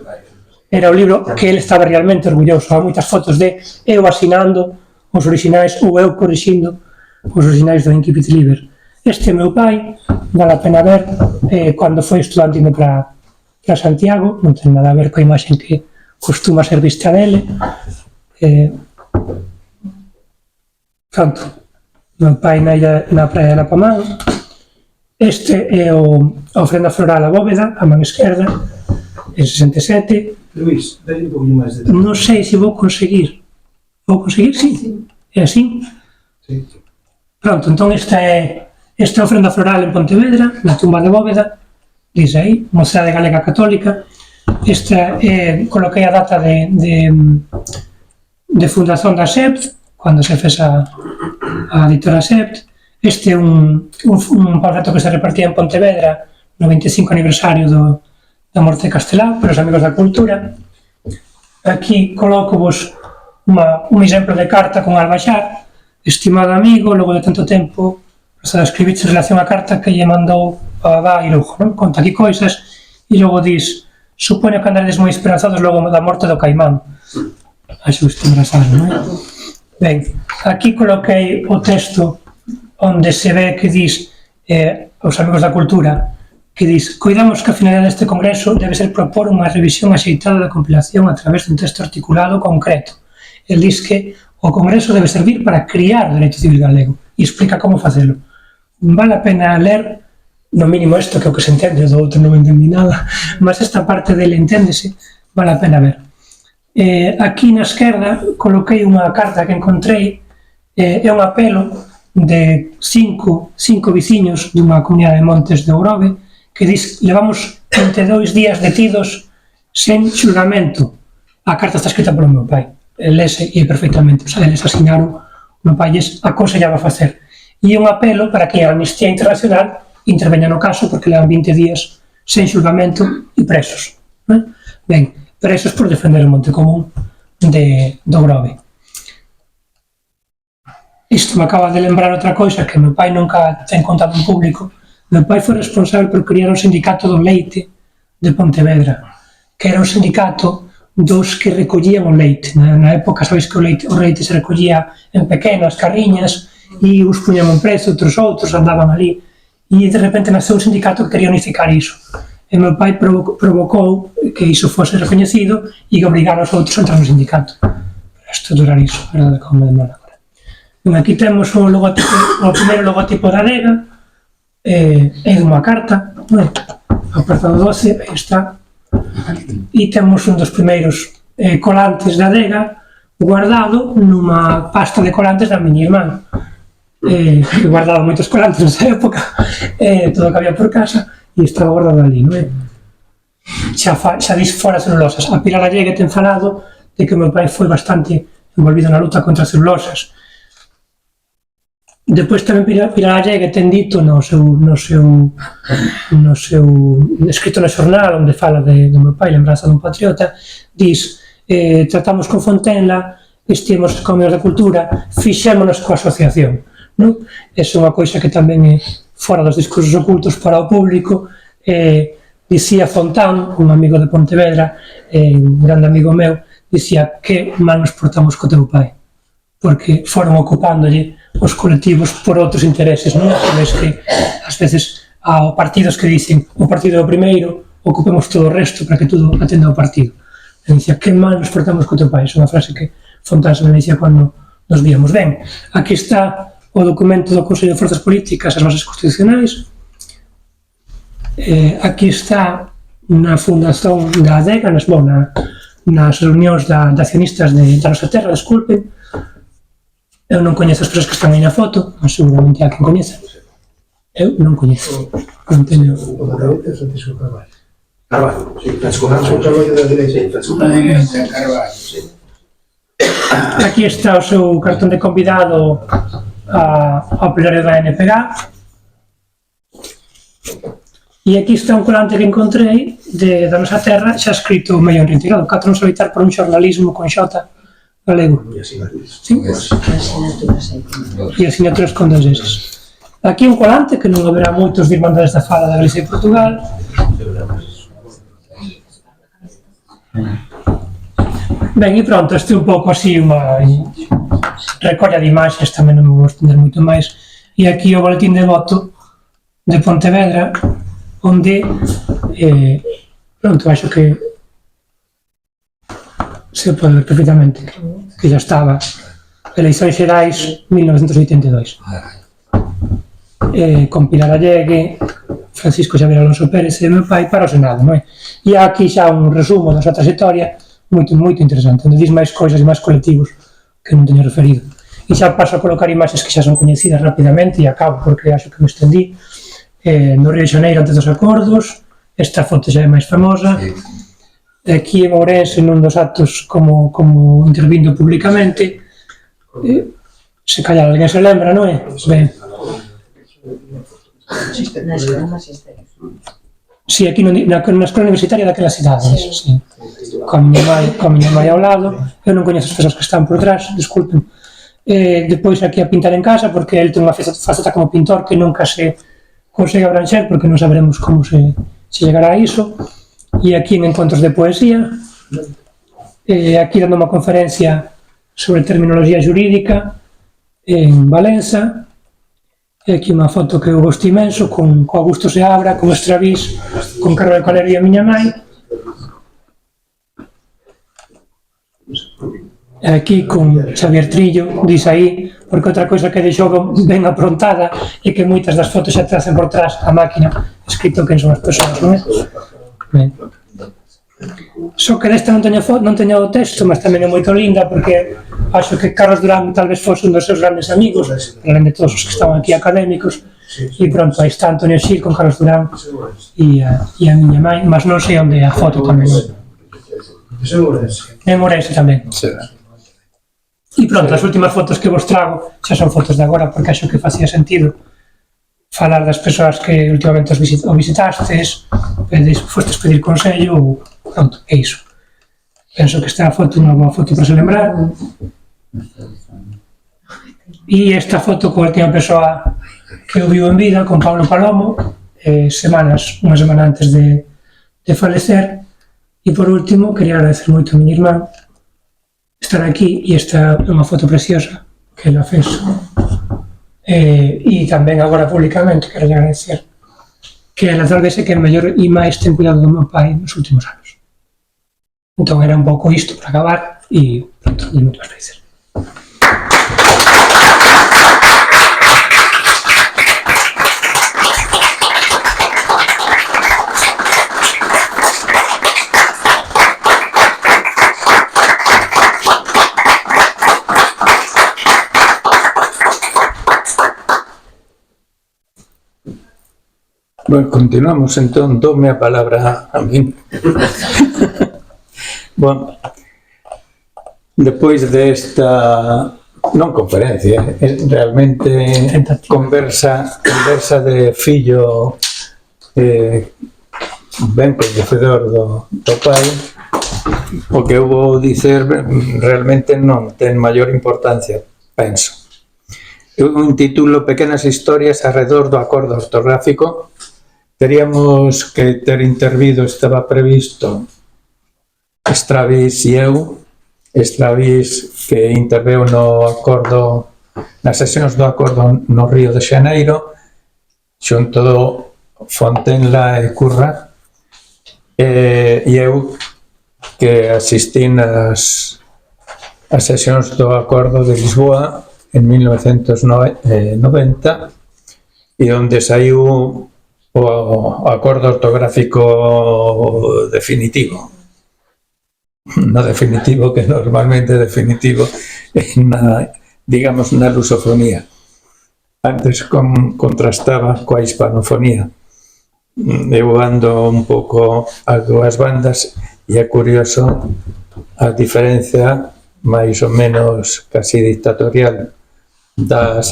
era o libro que ele estaba realmente orgulloso. Há moitas fotos de eu asinando os orixinais ou eu corrixindo os orixinais do Incipit Liber. Este é meu pai, vale a pena ver, cando foi estudante para Santiago, non ten nada a ver coa imaxen que costuma ser vista dele. Pronto, meu pai na praia de Lapamán. Este é a ofrenda floral a Bóveda, a man esquerda, en 67. Luís, dai un poquinho máis de... Non sei se vou conseguir. Vou conseguir? Sí. É así? Sí. Pronto, entón esta é a ofrenda floral en Pontevedra, na tumba de Bóveda, dice aí, Mocidade Galega Católica. Esta coloquei a data de fundación da SEPT, cando se fez a editora SEPT. Este é un panfleto que se repartía en Pontevedra no 25 aniversario da morte de Castelao, pelos Amigos da Cultura. Aquí coloco-vos un exemplo de carta con Albaxar. Estimado amigo, logo de tanto tempo, escribiches en relación á carta que lle mandou a Abá e Lugo, non? Conta aquí coisas e logo dis: supoño que andaredes moi esperanzados logo da morte do Caimán. Acho que isto é engraçado, non é? Ben, aquí coloquei o texto onde se ve que dis aos amigos da cultura que dis, coidamos que a finalidade deste congreso debe ser propor unha revisión axeitada da compilación a través dun texto articulado concreto. El dis que o congreso debe servir para criar o dereito civil galego e explica como facelo. Vale a pena ler, no mínimo isto que é o que se entende, do outro non entendi nada, mas esta parte dele enténdese, vale a pena ver. Aquí na esquerda coloquei unha carta que encontrei, é un apelo de cinco veciños dunha comunidade de Montes de Ourobe que dis, levamos 22 días detidos sen xulgamento. A carta está escrita polo meu pai, lese e perfectamente, o sea, eles asinaron, o meu pai lles aconsellaba facer. E un apelo para que a Amnistía Internacional interveña no caso porque levan 20 días sen xulgamento e presos. Ben, presos por defender o Monte Común de Ourobe. Isto me acaba de lembrar outra coisa que meu pai nunca ten contado en público. Meu pai foi responsable por criar o sindicato do leite de Pontevedra, que era un sindicato dos que recollían o leite. Na época, sabéis que o leite se recollía en pequenas carriñas e uns puñan un prezo, outros andaban ali. E de repente nasceu un sindicato que quería unificar iso. E meu pai provocou que iso fose recoñecido e que obrigaron os outros a entrar no sindicato. Para estruturar iso, verdade, como me demanda agora. Aquí temos o primeiro logotipo da adega, é dunha carta, apartado 12, aí está, e temos un dos primeiros colantes da adega guardado nunha pasta de colantes da miña irmán, que guardaba moitos colantes nesa época, todo o que había por casa, e estaba guardado ali, non é? Xa dis fora celulosas. A Pilar Allegue ten falado de que o meu pai foi bastante envolvido na luta contra as celulosas. Depois tamén Pilar Allegue ten dito no seu escrito no xornal onde fala do meu pai, Lembranza dun patriota, dis, tratamos con Fontenla, estivemos con amigos da cultura, fixémonos coa asociación, non? Esa é unha coisa que tamén é fora dos discursos ocultos para o público. Dicía Fontán, un amigo de Pontevedra, un grande amigo meu, dicía que mal nos portamos co teu pai, porque foron ocupándolle os colectivos por outros intereses, non? Sabes que, ás veces, há partidos que dicen o partido é o primeiro, ocupemos todo o resto para que todo atenda ao partido. E dicía, que mal nos portamos co teu pai. É unha frase que Fontán se me dicía cando nos víamos. Ben, aquí está o documento do Consello de Forzas Políticas, as bases constitucionais. Aquí está na fundación da adega, nas reunións de accionistas da nosa terra, desculpen. Eu non coñezo as persoas que están aí na foto, mas seguramente há quen coñeza. Eu non coñezo. Non teño... O da dereita é Francisco Carvalho. Carvalho, sí, Francisco Carvalho da dereita. Francisco Carvalho, sí. Aquí está o seu cartón de convidado ao plenario da NPG. E aquí está un colante que encontrei da nosa terra, xa escrito medio reintegrado, 4 non solitar por un xornalismo con xota galego. E asinaturas. Sí. E asinaturas con 2 eses. Aquí un colante que non haberá moitos de Irmandades da Fala da Galicia e Portugal. Ben, e pronto, este é un pouco así unha recolla de imaxes, tamén non me vou estender moito máis. E aquí o boletín de voto de Pontevedra, onde, pronto, acho que se pode ver perfectamente que xa estaba eleições xerais 1982, con Pilar Allegue, Francisco Xavier Alonso Pérez e meu pai para o Senado, non é? E aquí xa un resumo da súa trayectoria moito interesante, onde dis máis cousas e máis colectivos que non teño referido. E xa paso a colocar imaxes que xa son coñecidas rapidamente e acabo porque acho que me estendí. No Río de Xaneiro antes dos acordos, esta foto xa é máis famosa. Aquí en Ourense nun dos actos como intervindo públicamente, se callar alguén se lembra, non é? Ben. Si, aquí na escola universitaria daquela cidade, sí. Con miña mai ao lado, eu non coñezo as persoas que están por detrás, desculpen. Depois aquí a pintar en casa, porque el ten unha faceta como pintor que nunca se consegue abranxer, porque non saberemos como se chegará a iso. E aquí en encontros de poesía, aquí dando unha conferencia sobre terminoloxía xurídica en Valença. E aquí unha foto que eu gosto imenso con Augusto Seabra, con Estravís, con Carlos Calero e a miña nai. E aquí con Xavier Trillo, dis aí, porque outra coisa que deixou ben aprontada é que moitas das fotos xa tracen por trás a máquina escrito quen son as persoas, non é? Ben. Só que desta non teño o texto, mas tamén é moito linda porque acho que Carlos Durán tal vez fose un dos seus grandes amigos, além de todos os que estaban aquí académicos, e pronto, aí está Antonio Xil con Carlos Durán e a miña mãe, mas non sei onde a foto tamén. En Ourense tamén. E pronto, as últimas fotos que vos trago xa son fotos de agora, porque acho que facía sentido falar das persoas que últimamente os visitastes, fostes pedir consello, ou pronto, é iso. Penso que esta foto é unha boa foto para se lembrar. E esta foto coa última persoa que eu vivo en vida, con Pablo Palomo, unha semana antes de falecer. E por último, quería agradecer moito a miña irmán estar aquí, e esta é unha foto preciosa que ela fez. E tamén agora públicamente quero agradecer que ela tal vez é que mellor e máis ten cuidado do meu pai nos últimos anos. Entón era un pouco isto para acabar e pronto, e moitas veces. Bueno, continuamos, entón, dome a palabra a min. Bueno, depois desta, non conferencia, realmente conversa de fillo ben coñecedor do pai, o que eu vou dicer realmente non ten maior importancia, penso. Eu intitulo Pequenas historias arredor do acordo ortográfico. Teríamos que ter intervido, estaba previsto, Estravís e eu. Estravís que interveu no acordo, nas sesións do acordo no Río de Xaneiro, xunto Fontenla e Curra, e eu que asistí nas sesións do acordo de Lisboa en 1990, e onde saiu o acordo ortográfico definitivo. No definitivo, que normalmente é definitivo digamos, na lusofonía. Antes contrastaba coa hispanofonía. Eu ando un pouco as dúas bandas e é curioso a diferencia máis ou menos casi dictatorial da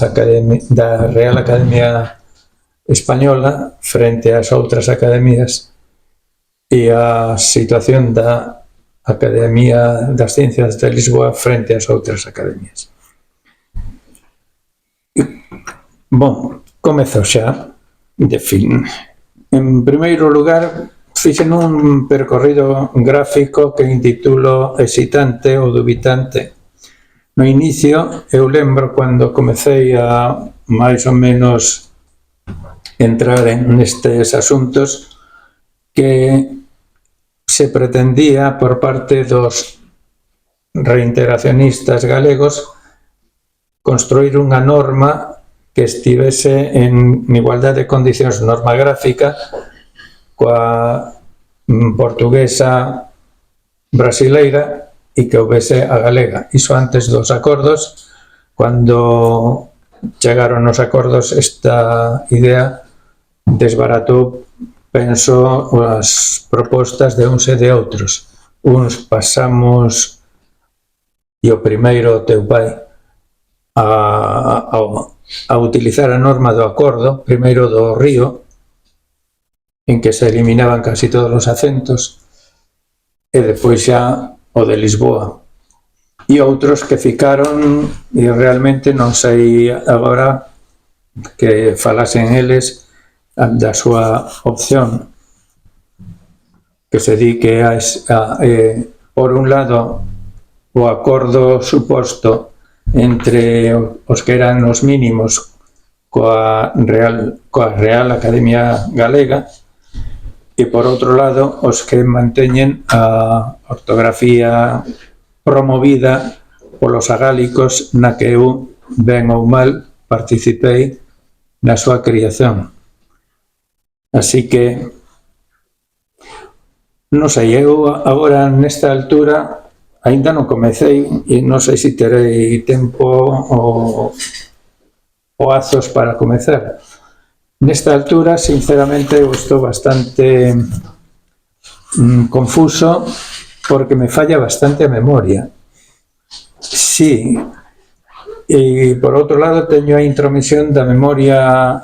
Real Academia Española frente ás outras academias e a situación da Academia das Ciencias de Lisboa frente ás outras academias. Bon, comezo xa de fin. En primeiro lugar, fixen un percorrido gráfico que intitulo Excitante ou Dubitante. No inicio, eu lembro cando comecei a máis ou menos entrar nestes asuntos que se pretendía por parte dos reintegracionistas galegos construir unha norma que estivese en igualdade de condicións, norma gráfica, coa portuguesa brasileira e que houvese a galega. Iso antes dos acordos, cando chegaron os acordos, esta idea desbaratou, penso, as propostas de uns e de outros. Uns pasamos, e o primeiro, o teu pai, a utilizar a norma do acordo, primeiro do Río, en que se eliminaban casi todos os acentos, e depois xa o de Lisboa. E outros que ficaron, e realmente non sei agora que falasen eles da súa opción, que se di que por un lado o acordo suposto entre os que eran os mínimos coa Real Academia Galega e, por outro lado, os que manteñen a ortografía promovida polos agálicos na que eu, ben ou mal, participei na súa criación. Así que, non sei, eu agora nesta altura aínda non comecei e non sei se terei tempo ou azos para comezar. Nesta altura, sinceramente, eu estou bastante confuso porque me falla bastante a memoria. Sí, e por outro lado teño a intromisión da memoria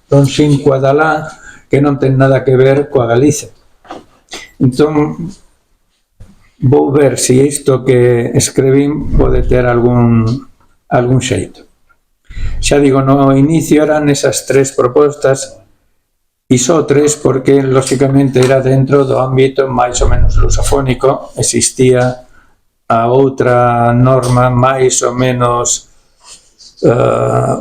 longínqua da lá que non ten nada que ver coa Galiza. Entón, vou ver se isto que escribín pode ter algún xeito. Xa digo, no inicio eran esas 3 propostas e só 3 porque, lógicamente, era dentro do ámbito máis ou menos lusofónico. Existía a outra norma máis ou menos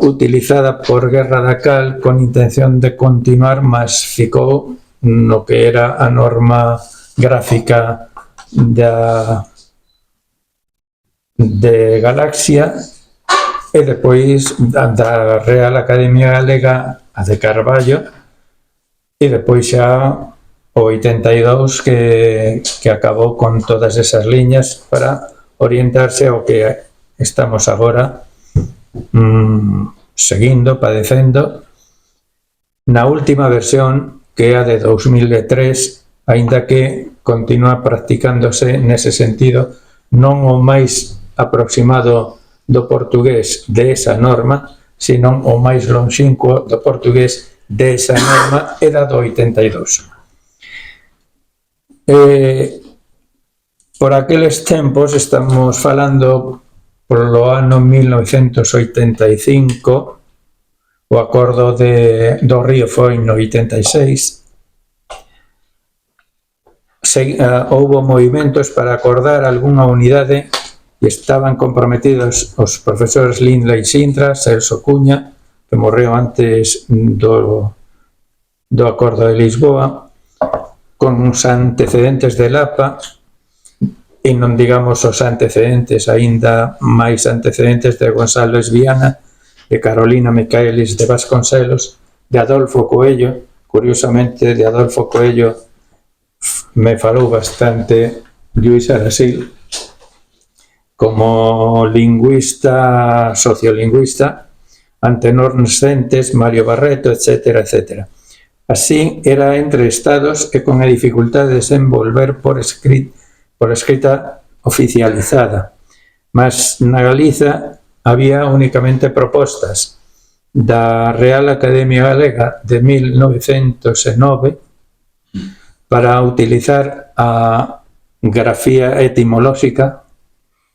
utilizada por Guerra da Cal con intención de continuar, mas ficou no que era a norma gráfica de Galaxia e depois da Real Academia Galega a de Carballo e depois xa o 82 que acabou con todas esas liñas para orientarse ao que estamos agora seguindo, padecendo na última versión, que é a de 2003, aínda que continúa practicándose nese sentido, non o máis aproximado do portugués de esa norma, senón o máis longínquo do portugués de esa norma e da do 82. Por aqueles tempos, estamos falando polo ano 1985, o acordo do Río foi no 86, houbo movimentos para acordar algunha unidade e estaban comprometidos os profesores Lindley Sintra, Celso Cuña, que morreu antes do acordo de Lisboa, con uns antecedentes de Lapa, e non digamos os antecedentes, aínda máis antecedentes de Gonzalo Esviana, de Carolina Micaelis de Vasconcelos, de Adolfo Coello. Curiosamente, de Adolfo Coello me falou bastante Luis Arasil, como lingüista, sociolingüista, Antenor Centes, Mario Barreto, etc., etc. Así, era entre estados e con a dificultade de desenvolver por escrita oficializada. Mas na Galiza había únicamente propostas da Real Academia Galega de 1909 para utilizar a grafía etimolóxica.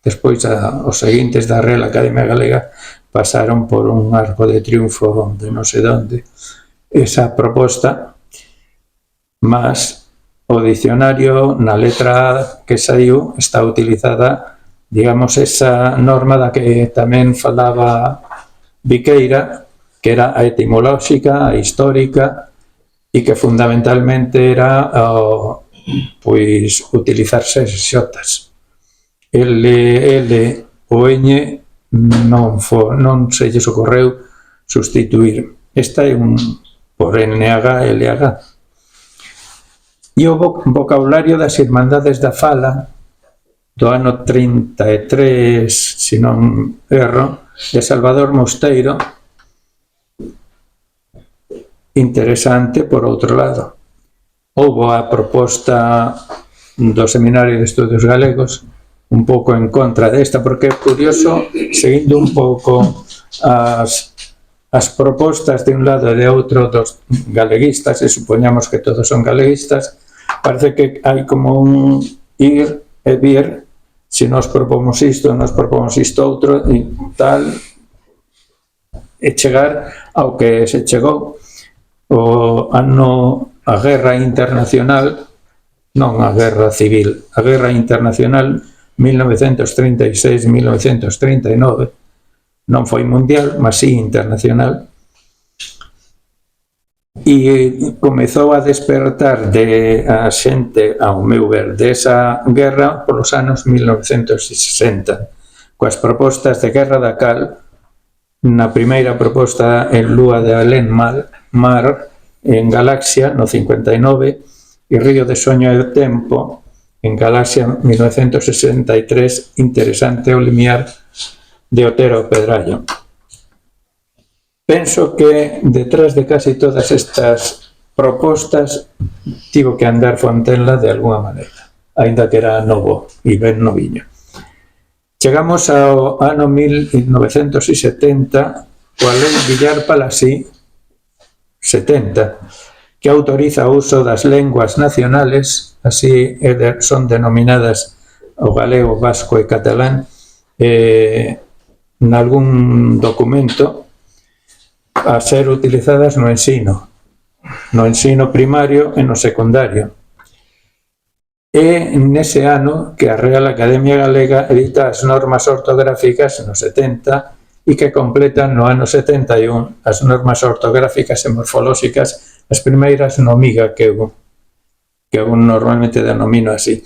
Despois, os seguintes da Real Academia Galega pasaron por un arco de triunfo de non sei onde esa proposta, mas o dicionario na letra A que saiu está utilizada, digamos, esa norma da que tamén falaba Viqueira, que era a etimolóxica, a histórica, e que fundamentalmente era pois utilizarse xotas. L ou ñ non se lles ocorreu sustituir. Esta é un por NH, LH. E o vocabulario das Irmandades da Fala do ano 33, se non erro, de Salvador Mosteiro, interesante por outro lado. Houbo a proposta do Seminario de Estudios Galegos, un pouco en contra desta, porque é curioso, seguindo un pouco as propostas de un lado e de outro dos galeguistas, e supoñamos que todos son galeguistas, parece que hai como un ir e vir, se nos propomos isto outro, e tal, e chegar ao que se chegou. A guerra internacional, non a guerra civil, a guerra internacional 1936-1939, non foi mundial, mas sí internacional, e comezou a despertar de a xente, ao meu ver, desa guerra polos anos 1960, coas propostas de Guerra da Cal, na primeira proposta en Lúa de Alén Mar, en Galaxia, no 59, e Río de Soño e Tempo, en Galaxia 1963, interesante o limiar de Otero Pedrallo. Penso que detrás de casi todas estas propostas tivo que andar Fontenla de alguna maneira, aínda que era novo e ben noviño. Chegamos ao ano 1970, coa lei Villar-Palasí 70, que autoriza o uso das lenguas nacionales, así son denominadas o galego, vasco e catalán, nalgún documento a ser utilizadas no ensino primario e no secundario. E nese ano que a Real Academia Galega edita as normas ortográficas no 70 e que completan no ano 71 as normas ortográficas e morfolóxicas, as primeiras no MIGA, que eu normalmente denomino así,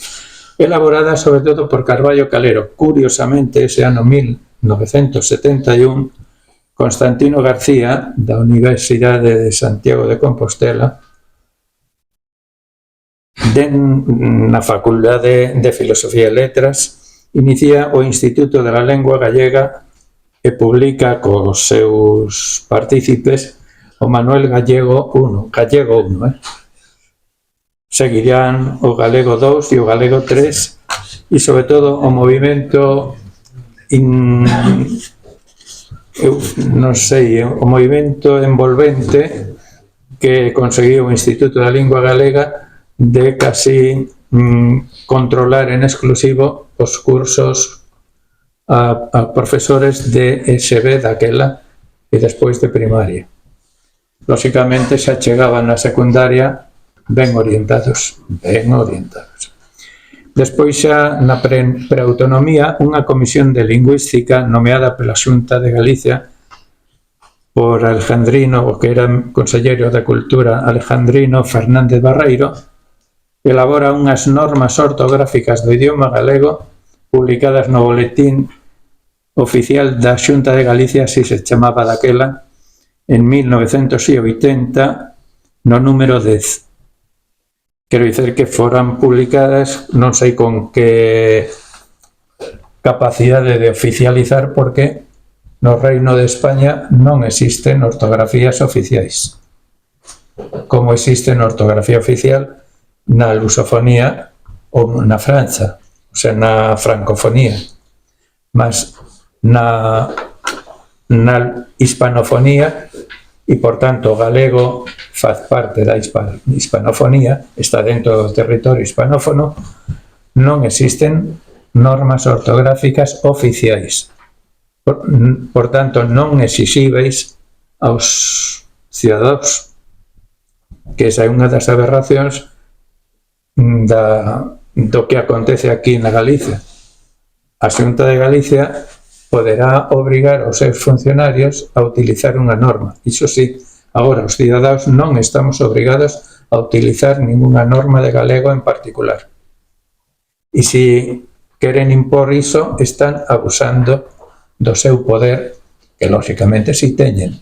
elaboradas sobre todo por Carballo Calero. Curiosamente, ese ano 1971, Constantino García, da Universidade de Santiago de Compostela, na Facultade de Filosofía e Letras, inicia o Instituto de la Lengua Gallega e publica cos seus partícipes o Manuel Gallego 1, seguirán o Galego 2 e o Galego 3 e sobre todo o movimento o movimento envolvente que conseguiu o Instituto da Lingua Galega de casi controlar en exclusivo os cursos a profesores de ESB daquela e despois de primaria. Lóxicamente xa chegaban na secundaria ben orientados. Despois xa na preautonomía, unha comisión de lingüística nomeada pola Xunta de Galicia por Alejandrino, o que era conselleiro da Cultura, Alejandrino Fernández Barreiro, elabora unhas normas ortográficas do idioma galego publicadas no Boletín Oficial da Xunta de Galicia, así se chamaba daquela, en 1980, no número 10. Quero dizer que foran publicadas, non sei con que capacidade de oficializar, porque no Reino de España non existen ortografías oficiais, como existe na ortografía oficial na lusofonía ou na França, o sea, na francofonía, mas na hispanofonía, e, por tanto, o galego faz parte da hispanofonía, está dentro do territorio hispanófono, non existen normas ortográficas oficiais. Por tanto, non exixíveis aos cidadós, que esa é unha das aberracións do que acontece aquí na Galicia. A Xunta de Galicia poderá obrigar aos seus funcionarios a utilizar unha norma. Iso sí, agora os cidadáns non estamos obrigados a utilizar ninguna norma de galego en particular. E se queren impor iso, están abusando do seu poder, que lógicamente si teñen,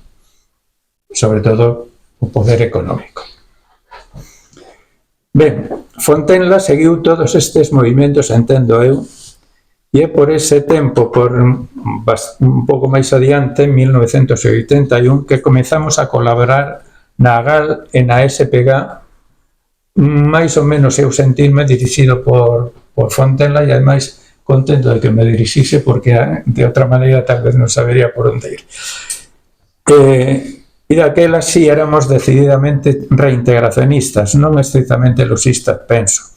sobre todo o poder económico. Ben, Fontenla seguiu todos estes movimentos, entendo eu, e é por ese tempo, por un pouco máis adiante, en 1981, que comezamos a colaborar na GAL e na SPG, máis ou menos eu sentirme dirixido por Fontenla, e ademais contento de que me dirixise, porque de outra maneira tal vez non sabería por onde ir. E daquela sí éramos decididamente reintegracionistas, non estrictamente lusistas, penso.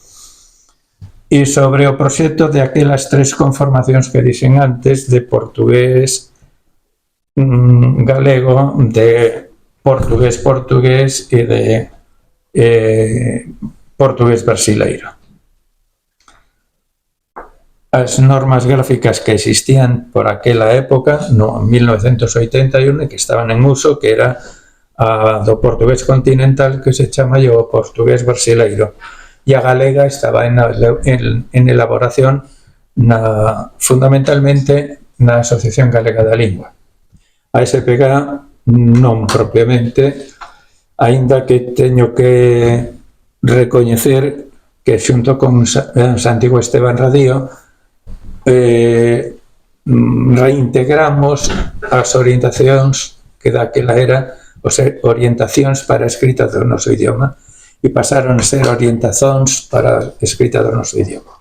E sobre o proxecto de aquelas tres conformacións que dixen antes, de portugués galego, de portugués e de portugués brasileiro. as normas gráficas que existían por aquela época, no 1981, que estaban en uso, que era a do portugués continental, que se chama o portugués brasileiro, e a galega estaba en elaboración fundamentalmente na Asociación Galega da Lingua. A SPG non propiamente, aínda que teño que recoñecer que xunto con Santiago Esteban Radío reintegramos as orientacións que daquela era orientacións para a escrita do noso idioma e pasaron a ser orientacións para a escrita do noso idioma.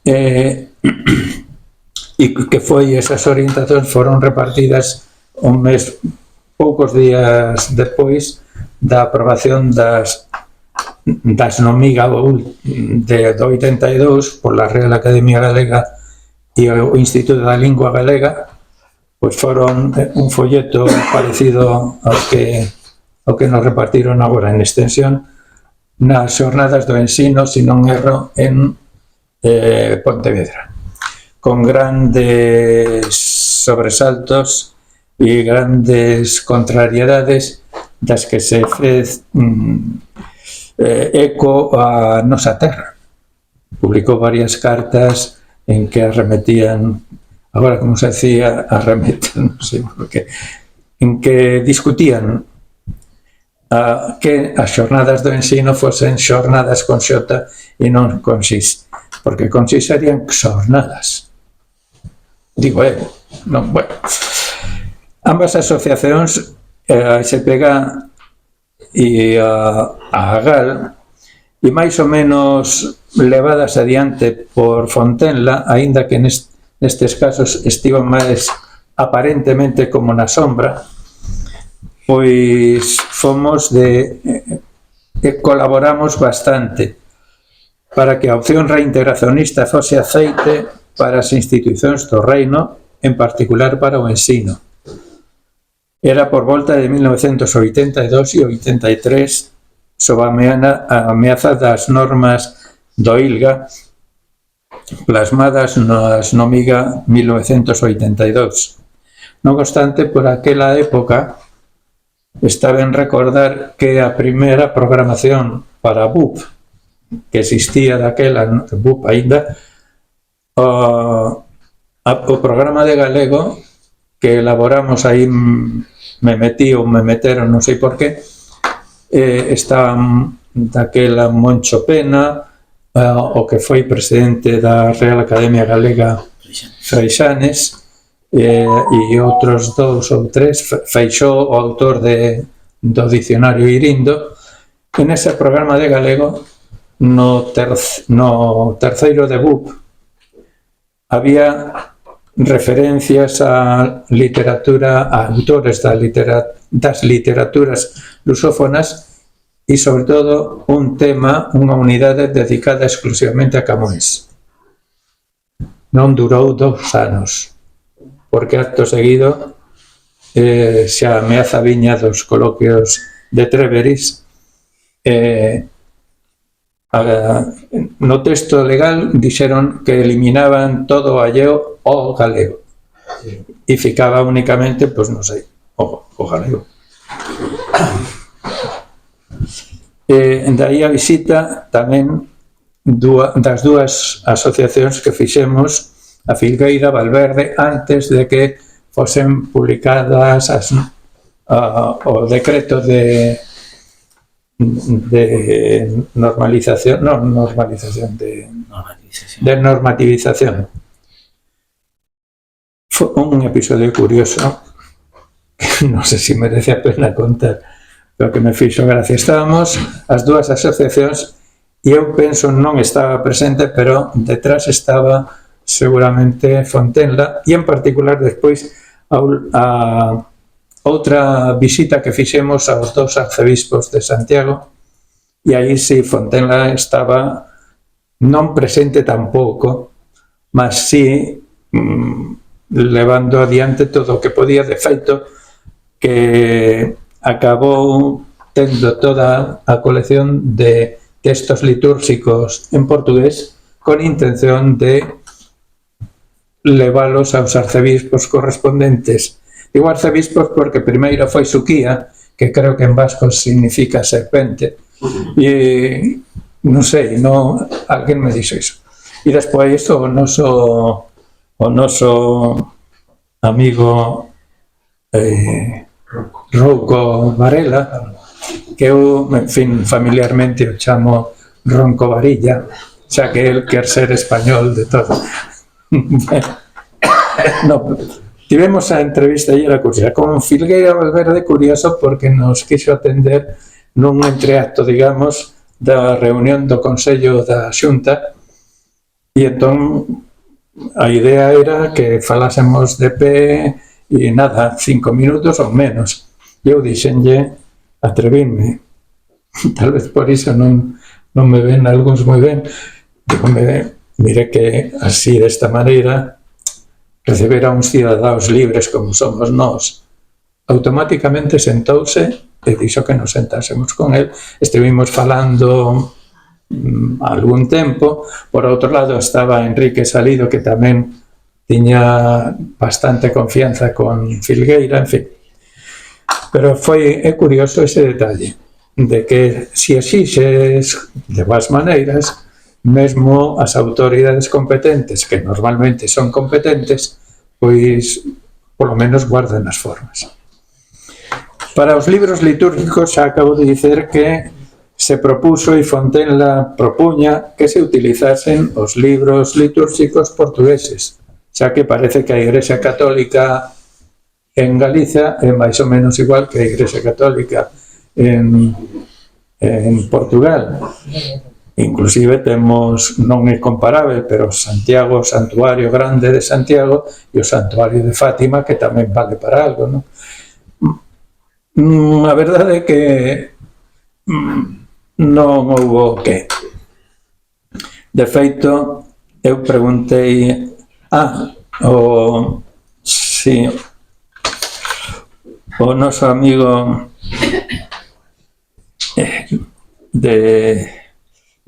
E que foi esas orientacións foron repartidas poucos días depois da aprobación das NOMIGA do 82 pola Real Academia Galega e o Instituto da Lingua Galega, pois foron un folleto parecido ao que nos repartiron agora en extensión nas xornadas do ensino, se non erro, en Pontevedra, con grandes sobresaltos e grandes contrariedades das que se fez eco a nosa terra. Publicou varias cartas en que arremetían, agora como se decía, arremetan, non sei por qué, en que discutían que as xornadas do ensino fosen xornadas con xota e non con xis, porque con xis serían xornadas. Digo, non, bueno. Ambas asociacións, a SPG e a GAL, e máis ou menos levadas adiante por Fontenla, aínda que nestes casos estivan máis aparentemente como na sombra, pois fomos colaboramos bastante para que a opción reintegracionista fose aceite para as institucións do reino, en particular para o ensino. Era por volta de 1982 e 83, sob a ameaza das normas do ILGA, plasmadas nas NOMIGA 1982. Non obstante, por aquela época, está ben recordar que a primeira programación para BUP, que existía daquela, BUP aínda, o programa de galego que elaboramos aí, me meteron, non sei por qué, estaban daquela Moncho Pena, o que foi presidente da Real Academia Galega Freixanes, e outros 2 ou 3, Feixó, o autor do dicionario Irindo. En ese programa de galego, no terceiro de BUP, había referencias a literatura, a autores das literaturas lusófonas e, sobre todo, un tema, unha unidade dedicada exclusivamente a Camões. Non durou 2 anos, porque acto seguido xa ameaza viña dos coloquios de Treveris. No texto legal dixeron que eliminaban todo o alleo ao galego e ficaba únicamente, pois non sei, o galego. Daí a visita tamén das dúas asociacións que fixemos, a Filgueira, Valverde, antes de que fosen publicadas o decreto de normalización, de normativización. Foi un episodio curioso que non sei se merece a pena contar, pero que me fixo gracia. Estábamos as dúas asociacións e eu penso non estaba presente, pero detrás estaba seguramente Fontenla, e en particular despois a outra visita que fixemos aos 2 arcebispos de Santiago, e aí si Fontenla estaba non presente tampouco, mas si levando adiante todo o que podía. De feito, que acabou tendo toda a colección de textos litúrxicos en portugués con intención de levalos aos arcebispos correspondentes. Digo arcebispos porque primeiro foi Suquía, que creo que en vasco significa serpente, e non sei, alguén me dixo iso. E despois o noso amigo Rouco Varela, que eu, en fin, familiarmente o chamo Ronco Varilla, xa que el quer ser español de todo. No, tivemos a entrevista e era curiosa con Filgueira Valverde, curioso porque nos quiso atender nun entreacto, digamos, da reunión do Consello da Xunta, e entón a idea era que falásemos de pé e nada, 5 minutos ou menos. E eu dixenlle, atrevinme, tal vez por iso non me ven algúns moi ben, digo, mire que así desta maneira receber a uns cidadáns libres como somos nós, automáticamente sentouse e dixo que nos sentásemos con el, estivemos falando algún tempo. Por outro lado estaba Enrique Salido, que tamén tiña bastante confianza con Filgueira, en fin. Pero é curioso ese detalle de que se exixes de boas maneiras, mesmo as autoridades competentes, que normalmente son competentes, pois polo menos guardan as formas. Para os libros litúrgicos xa acabo de dicer que se propuso e Fontenla propuña que se utilizasen os libros litúrgicos portugueses, xa que parece que a Igrexa Católica en Galiza é máis ou menos igual que a Igrexa Católica en Portugal. Inclusive temos, non é comparável, pero Santiago, o Santuario Grande de Santiago, e o Santuario de Fátima, que tamén vale para algo, non? A verdade é que non houbo que. De feito, eu preguntei o noso amigo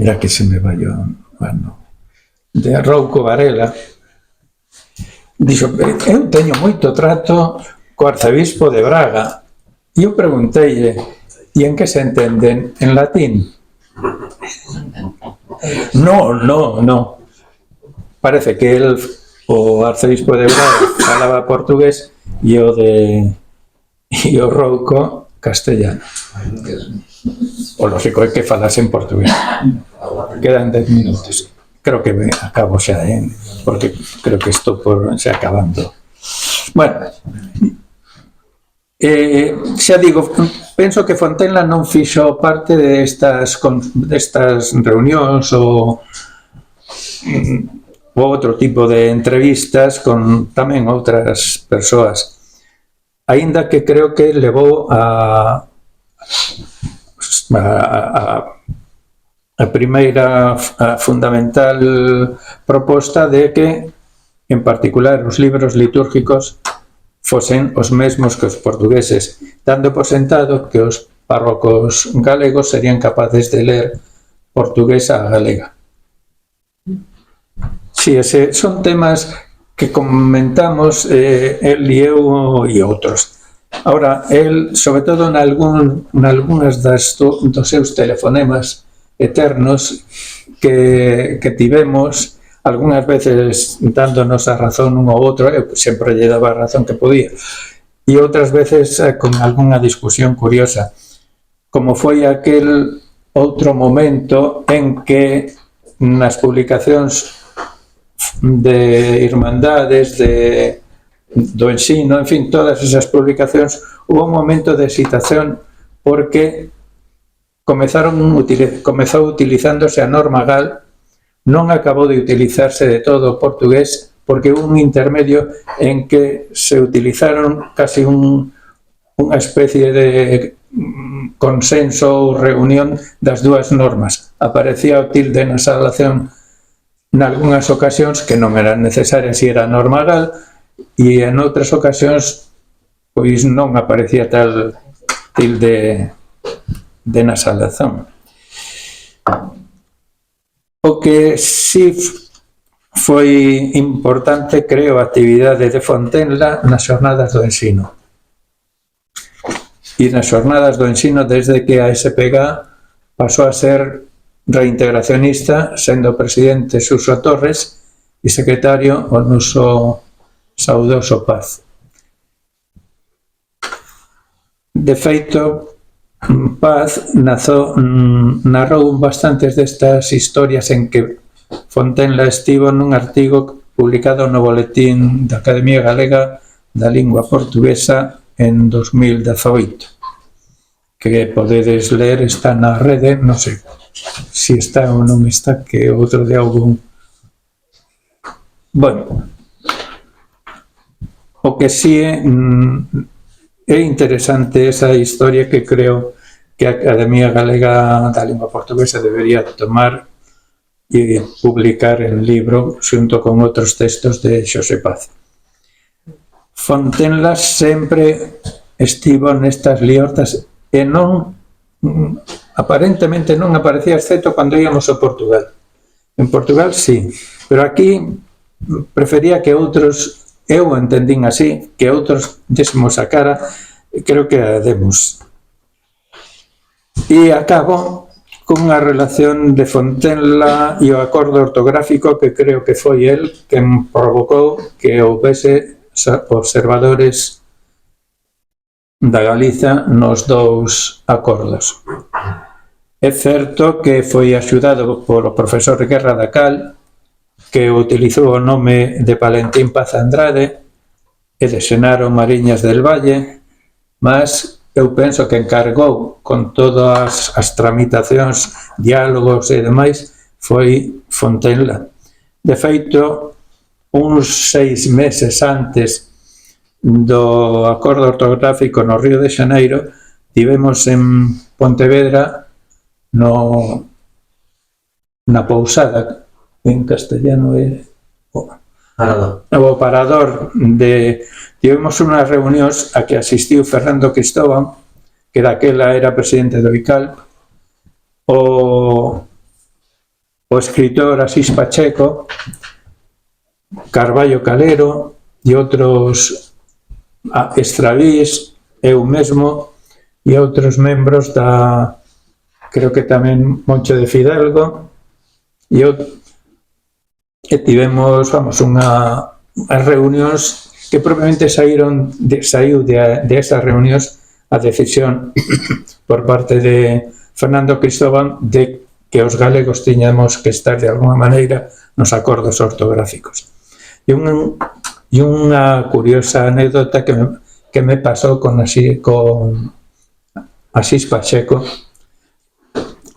mira que se me vai de Rouco Varela, dixo, eu teño moito trato co arcebispo de Braga, e eu pregunteille, e en que se entenden? En latín? No. Parece que o arcebispo de Braga falaba portugués e o Rouco castellano. O lógico é que falase en portugués. Quedan 10 minutos. Creo que acabo xa, porque creo que estou por xa acabando. Bueno, xa digo, penso que Fontenla non fixo parte destas reunións ou outro tipo de entrevistas con tamén outras persoas, aínda que creo que levou a primeira fundamental proposta de que, en particular, os libros litúrgicos fosen os mesmos que os portugueses, dando por sentado que os párrocos galegos serían capaces de ler portugués a galega. Si, son temas que comentamos el e eu e outros. Ahora, el, sobre todo nalgúnas dos seus telefonemas eternos que tivemos, algunhas veces dándonos a razón un ou outro, eu sempre lle daba a razón que podía, e outras veces con algunha discusión curiosa, como foi aquel outro momento en que nas publicacións de irmandades, do ensino, en fin, todas esas publicacións, hubo un momento de excitación porque comezou utilizándose a norma GAL, non acabou de utilizarse de todo o portugués porque hubo un intermedio en que se utilizaron casi unha especie de consenso ou reunión das dúas normas. Aparecía o tilde na salación nalgúnas ocasións que non eran necesarias se era norma GAL, e en outras ocasións pois non aparecía tal tilde de nasalación. O que si foi importante, creo, a actividade de Fontenla nas xornadas do ensino. E nas xornadas do ensino, desde que a SPG pasou a ser reintegracionista, sendo presidente Suso Torres e secretario o noso saudoso Paz. De feito, Paz narrou bastantes destas historias en que Fontenla estivo nun artigo publicado no Boletín da Academia Galega da Lingua Portuguesa en 2018, que podedes ler, está na rede, non sei se está ou non está, que outro de algún. Bueno, o que si é interesante esa historia que creo que a Academia Galega da Lingua Portuguesa debería tomar e publicar en libro xunto con outros textos de Xosé Paz. Fontenla sempre estivo nestas liortas e non, aparentemente non aparecía, excepto cando íamos a Portugal. En Portugal sí, pero aquí prefería que outros, eu entendín así, que outros désemos a cara, creo que a demos. E acabo cunha relación de Fontenla e o acordo ortográfico que creo que foi el quen provocou que houvese observadores da Galiza nos dous acordos. É certo que foi axudado polo profesor Guerra da Cal, que utilizou o nome de Valentín Paz Andrade e de Xenaro Mariñas del Valle, mas eu penso que encargou con todas as tramitacións, diálogos e demais, foi Fontenla. De feito, uns 6 meses antes do acordo ortográfico no Río de Xaneiro, tivemos en Pontevedra na pousada, en castellano é o parador de... Tivemos unhas reunións a que asistiu Fernando Cristóbal, que daquela era presidente do ICAL, o escritor Asís Pacheco, Carballo Calero e outros Estravís, eu mesmo e outros membros da, creo que tamén Moncho de Fidalgo, e tivemos, vamos, unhas reunións que probablemente saiu de esas reunións a decisión por parte de Fernando Cristóbal de que os galegos tiñamos que estar de alguma maneira nos acordos ortográficos. E unha curiosa anécdota que me pasou con Asís Pacheco,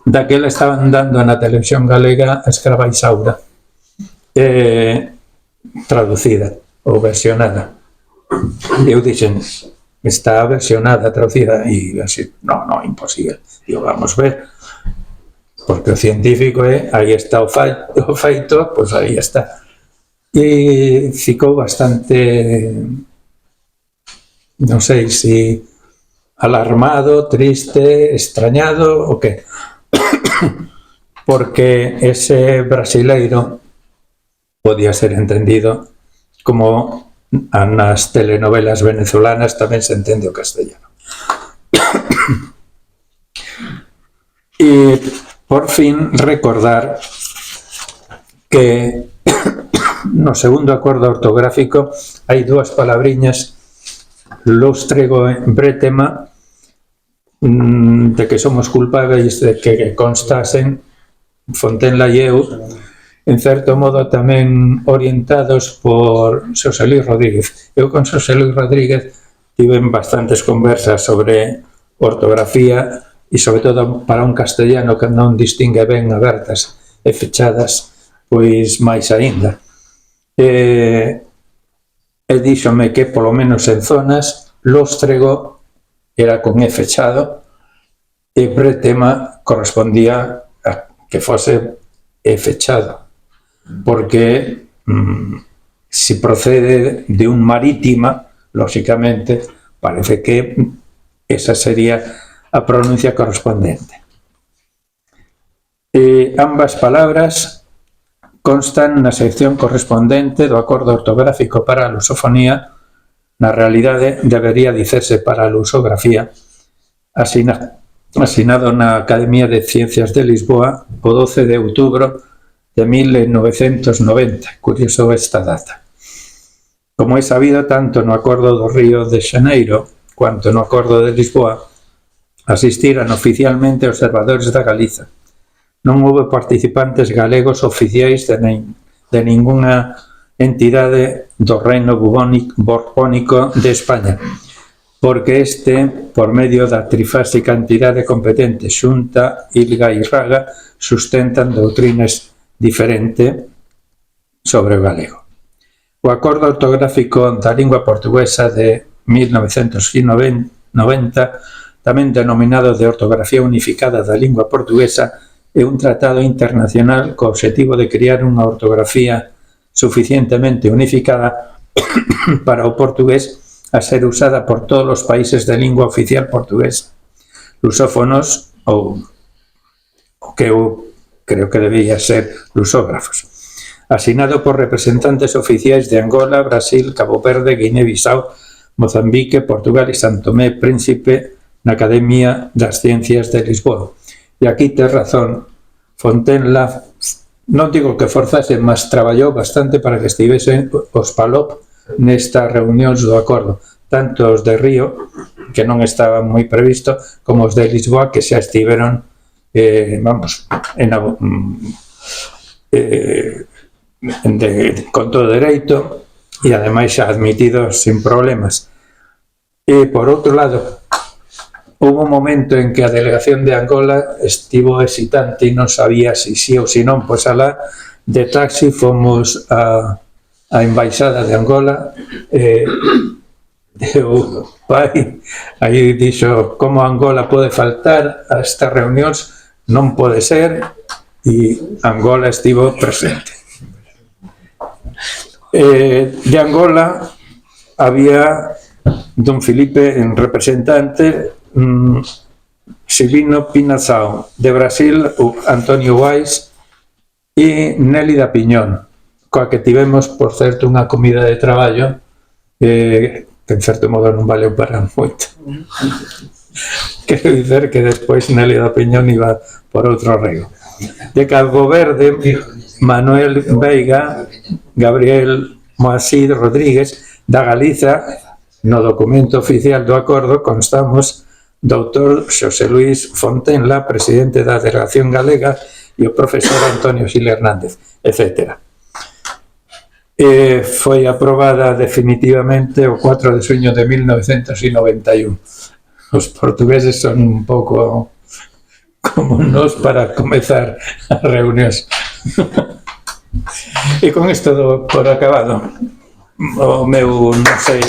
daquela estaban dando na televisión galega a Escrava Isaura, traducida ou versionada. Eu dixen, está versionada, traducida, e así, non, imposible. Digo, vamos ver, porque o científico é, aí está o feito, pois aí está. E ficou bastante, non sei se alarmado, triste, extrañado, o que? Porque ese brasileiro podía ser entendido como nas telenovelas venezolanas tamén se entende o castellano. E, por fin, recordar que no segundo acordo ortográfico hai dúas palabriñas, lóstrego e brétema, de que somos culpables de que constasen Fontenla e eu, en certo modo tamén orientados por Xosé Luis Rodríguez. Eu con Xosé Luis Rodríguez tiven bastantes conversas sobre ortografía e sobre todo para un castellano que non distingue ben abertas e fechadas, pois máis aínda. E díxome que polo menos en zonas lóstrego era con E fechado e brétema correspondía a que fose E fechado, porque si procede de un marítima, lóxicamente, parece que esa sería a pronuncia correspondente. Ambas palabras constan na sección correspondente do acordo ortográfico para a lusofonía. Na realidade, debería dicerse para a lusografía, asinado na Academia de Ciencias de Lisboa o 12 de outubro de 1990. Curioso esta data. Como é sabido, tanto no Acordo do Río de Xaneiro quanto no Acordo de Lisboa asistiran oficialmente observadores da Galiza. Non houve participantes galegos oficiais de ningunha entidade do Reino Borbónico de España, porque este, por medio da trifásica entidade competente Xunta, Ilga e Raga, sustentan doutrinas diferentes sobre o galego. O Acordo Ortográfico da Lingua Portuguesa de 1990, tamén denominado de Ortografía Unificada da Lingua Portuguesa, é un tratado internacional co obxectivo de crear unha ortografía suficientemente unificada para o portugués a ser usada por todos os países de lingua oficial portuguesa, lusófonos ou o que eu creo que debía ser lusógrafos. Asinado por representantes oficiais de Angola, Brasil, Cabo Verde, Guinea-Bissau, Mozambique, Portugal e San Tomé e Príncipe na Academia das Ciencias de Lisboa. E aquí tes razón, Fontenla, non digo que forzase, mas traballou bastante para que estivesen os PALOP nestas reunións do acordo, tanto os de Río, que non estaba moi previsto, como os de Lisboa, que xa estiveron, con todo dereito e ademais xa admitidos sin problemas. E por outro lado, houve un momento en que a delegación de Angola estivo hesitante e non sabía se sí ou se non, pois alá de taxi fomos a embaixada de Angola e o pai aí dixo como Angola pode faltar a estas reunións, non pode ser, e Angola estivo presente. De Angola había don Filipe en representante, Silvino Pinazao, de Brasil Antonio Weiss e Nélida Piñón, coa que tivemos, por certo, unha comida de traballo que en certo modo non valeu para moito. Quero dizer que despois Nélida Piñón iba por outro rego. De Cabo Verde, Manuel Veiga, Gabriel Moacir Rodríguez, da Galiza. No documento oficial do acordo constamos doutor Xosé Luís Fontenla, presidente da Delegación Galega, e o profesor Antonio Gil Hernández, etc. Foi aprobada definitivamente o 4 de xuño de 1991. Os portugueses son un pouco como nós para comezar as reunións. E con isto do por acabado, o meu, non sei...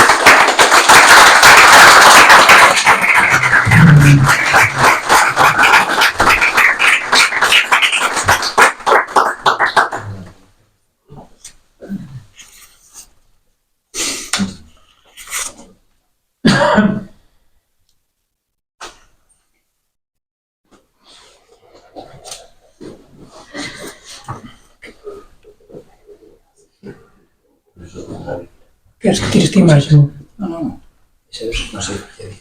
Queres que tires ti máis? Non. Non sei o que é.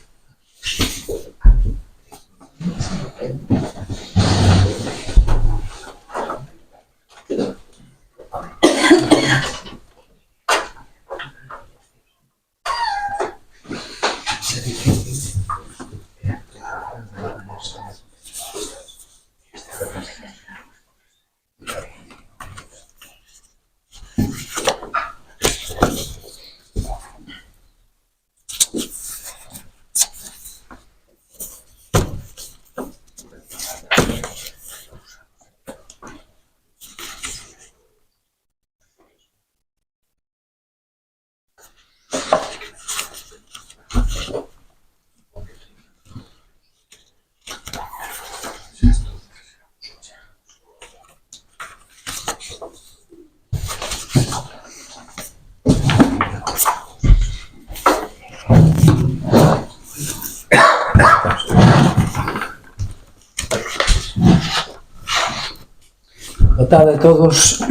tarde a todos.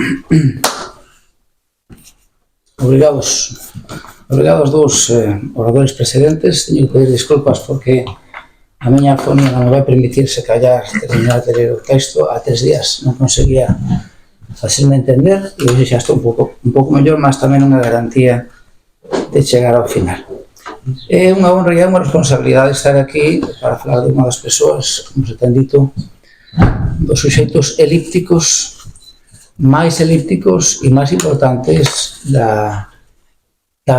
Obrigados aos dous oradores precedentes. Teño que pedir disculpas porque a miña afonía non me vai permitir, se callar, terminar de ler o texto. Há 3 días non conseguía facilme entender e hoxe xa estou un pouco mellor, mas tamén unha garantía de chegar ao final. É unha honra e unha responsabilidade estar aquí para falar de unha das persoas, como se ten dito, dos suxeitos elípticos, máis elípticos e máis importantes da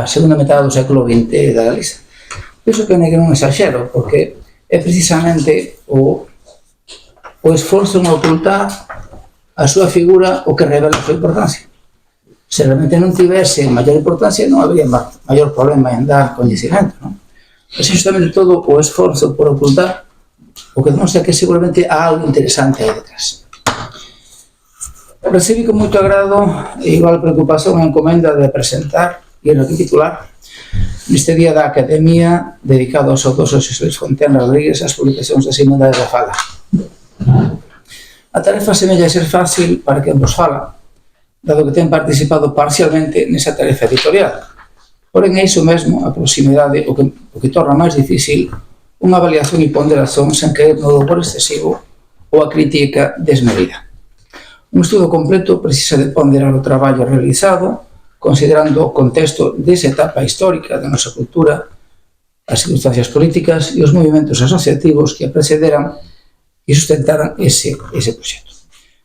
segunda metade do século XX da Galiza. Penso que non exagero, porque é precisamente o esforzo en ocultar a súa figura o que revela a súa importancia. Se realmente non tivese maior importancia, non habría maior problema en dar coñecimento, non? É justamente todo o esforzo por ocultar o que demostra que seguramente há algo interesante aí detrás. Recibí con moito agrado e igual preocupación a encomenda de presentar e recapitular neste día da Academia dedicado ao autor Xosé Luis Fontean Rodríguez as publicacións das Irmandades da Fala. A tarefa semella ser fácil para quen vos fala, dado que ten participado parcialmente nesa tarefa editorial. Porén, é iso mesmo, a proximidade, o que torna máis difícil unha avaliación e ponderación sen caer no louvor excesivo ou a crítica desmedida. Un estudo completo precisa de ponderar o traballo realizado, considerando o contexto desa etapa histórica da nosa cultura, as circunstancias políticas e os movimentos asociativos que a precederan e sustentaran ese proxecto.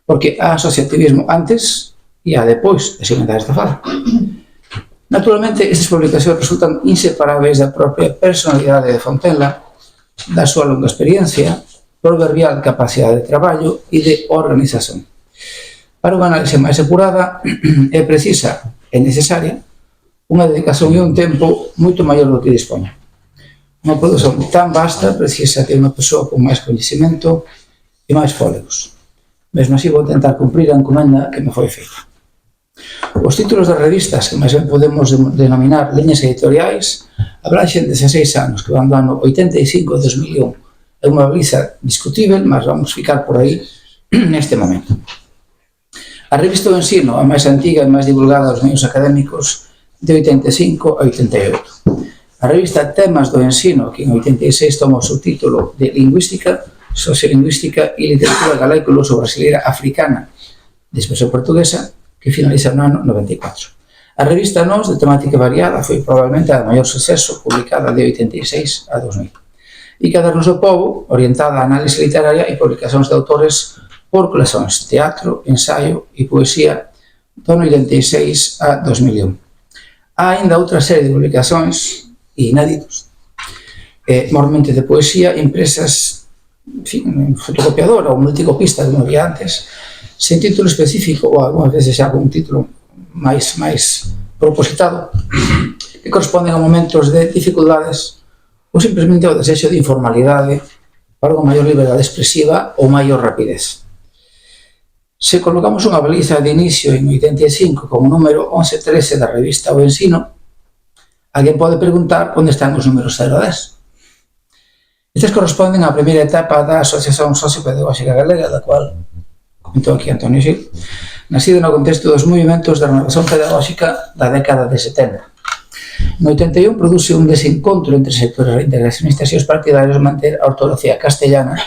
Porque há asociativismo antes e há depois das Irmandades da Fala. Naturalmente, estas publicacións resultan inseparáveis da propia personalidade de Fontenla, da súa longa experiencia, proverbial capacidade de traballo e de organización. Para unha análise máis apurada, é precisa e necesaria unha dedicación e un tempo moito maior do que dispoña. Unha produción tan vasta precisa que unha persoa con máis coñecemento e máis fólegos. Mesmo así, vou tentar cumprir a encomenda que me foi feita. Os títulos das revistas, que máis ben podemos denominar liñas editoriais, abranxen 16 anos, que van do ano 85 a 2001. É unha baliza discutível, mas vamos ficar por aí neste momento. A revista do ensino, a máis antiga e máis divulgada aos medios académicos, de 85 a 88. A revista Temas do Ensino, que en 86 toma o subtítulo de Lingüística, Sociolingüística e Literatura Galaico e Luso-Brasileira Africana, de expresión portuguesa, que finaliza no ano 94. A revista Nós, de temática variada, foi probablemente a maior suceso, publicada de 86 a 2000. E Cadernos do Pobo, orientada a análise literaria e publicacións de autores por coleccións, teatro, ensaio e poesía do ano 86 a 2001. Há ainda outra serie de publicacións inéditos, normalmente de poesía, impresas en fotocopiadora ou multicopista, como había antes, sen título específico ou algunhas veces xa con un título máis propositado, que corresponden a momentos de dificultades ou simplemente ao desexo de informalidade para unha maior liberdade expresiva ou maior rapidez. Se colocamos unha baliza de inicio en 85 como número 11-13 da revista O Ensino, alguén pode preguntar onde están os números 0 a 10. Estes corresponden á primeira etapa da Asociación Sociopedagóxica Galega, da cual comentou aquí Antonio Gil, nacido no contexto dos movimentos da renovación pedagóxica da década de 70. No 81 produce un desencontro entre sectores reintegracionistas e os partidarios manter a ortografía castellana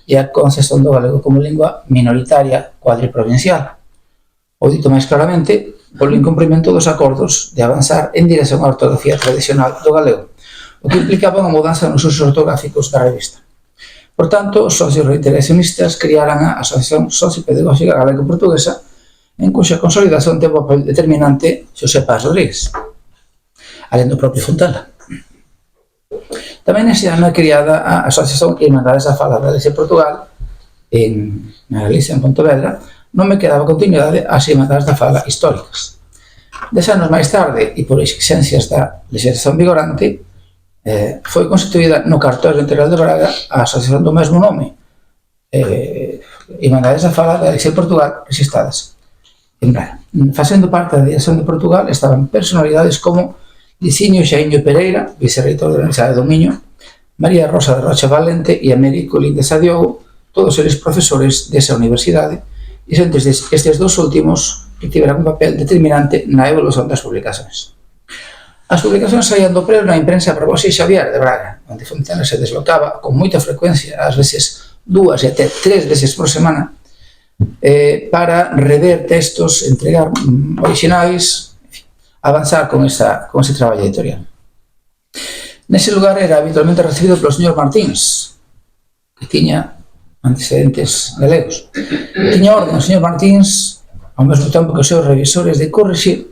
e a concesión do galego como lingua minoritaria cuadriprovincial. Ou dito máis claramente, polo incumprimento dos acordos de avanzar en dirección á ortografía tradicional do galego, o que implicaba unha mudanza nos usos ortográficos da revista. Por tanto, os socios reintegracionistas criaran a Asociación Sociopedagóxica Galego-Portuguesa, en cuxa consolidación teve o papel determinante Xosé Paz Rodríguez, alén do propio Fontenla. Tamén nese ano é criada a Asociación Irmandades da Fala da Galicia e Portugal, na Galicia, en Pontevedra, non me quedaba continuidade ás Irmandades da Fala históricas. 10 anos máis tarde, e por exigencias da legislación vigorante, foi constituída no cartório integral de Braga a asociación do mesmo nome, Irmandades da Fala da Galicia e Portugal registradas en Braga. Facendo parte da dirección de Portugal estaban personalidades como Licinio Xaíño Pereira, vicerreitor da Universidade do Miño, María Rosa de Rocha Valente e Américo Líndez Adiogo, todos eles profesores desa universidade, E son estes dos últimos que tiveran un papel determinante na evolución das publicacións. As publicacións saían do prelo na imprensa Probóscis Xavier de Braga, onde Fontena se deslocaba con moita frecuencia, ás veces 2 e até 3 veces por semana, para rever textos, entregar orixinais, avanzar con ese traballo editorial. Nese lugar era habitualmente recibido polo señor Martins, que tiña antecedentes galegos. Tiña orden o señor Martins, ao mesmo tempo que os seus revisores, de corrixir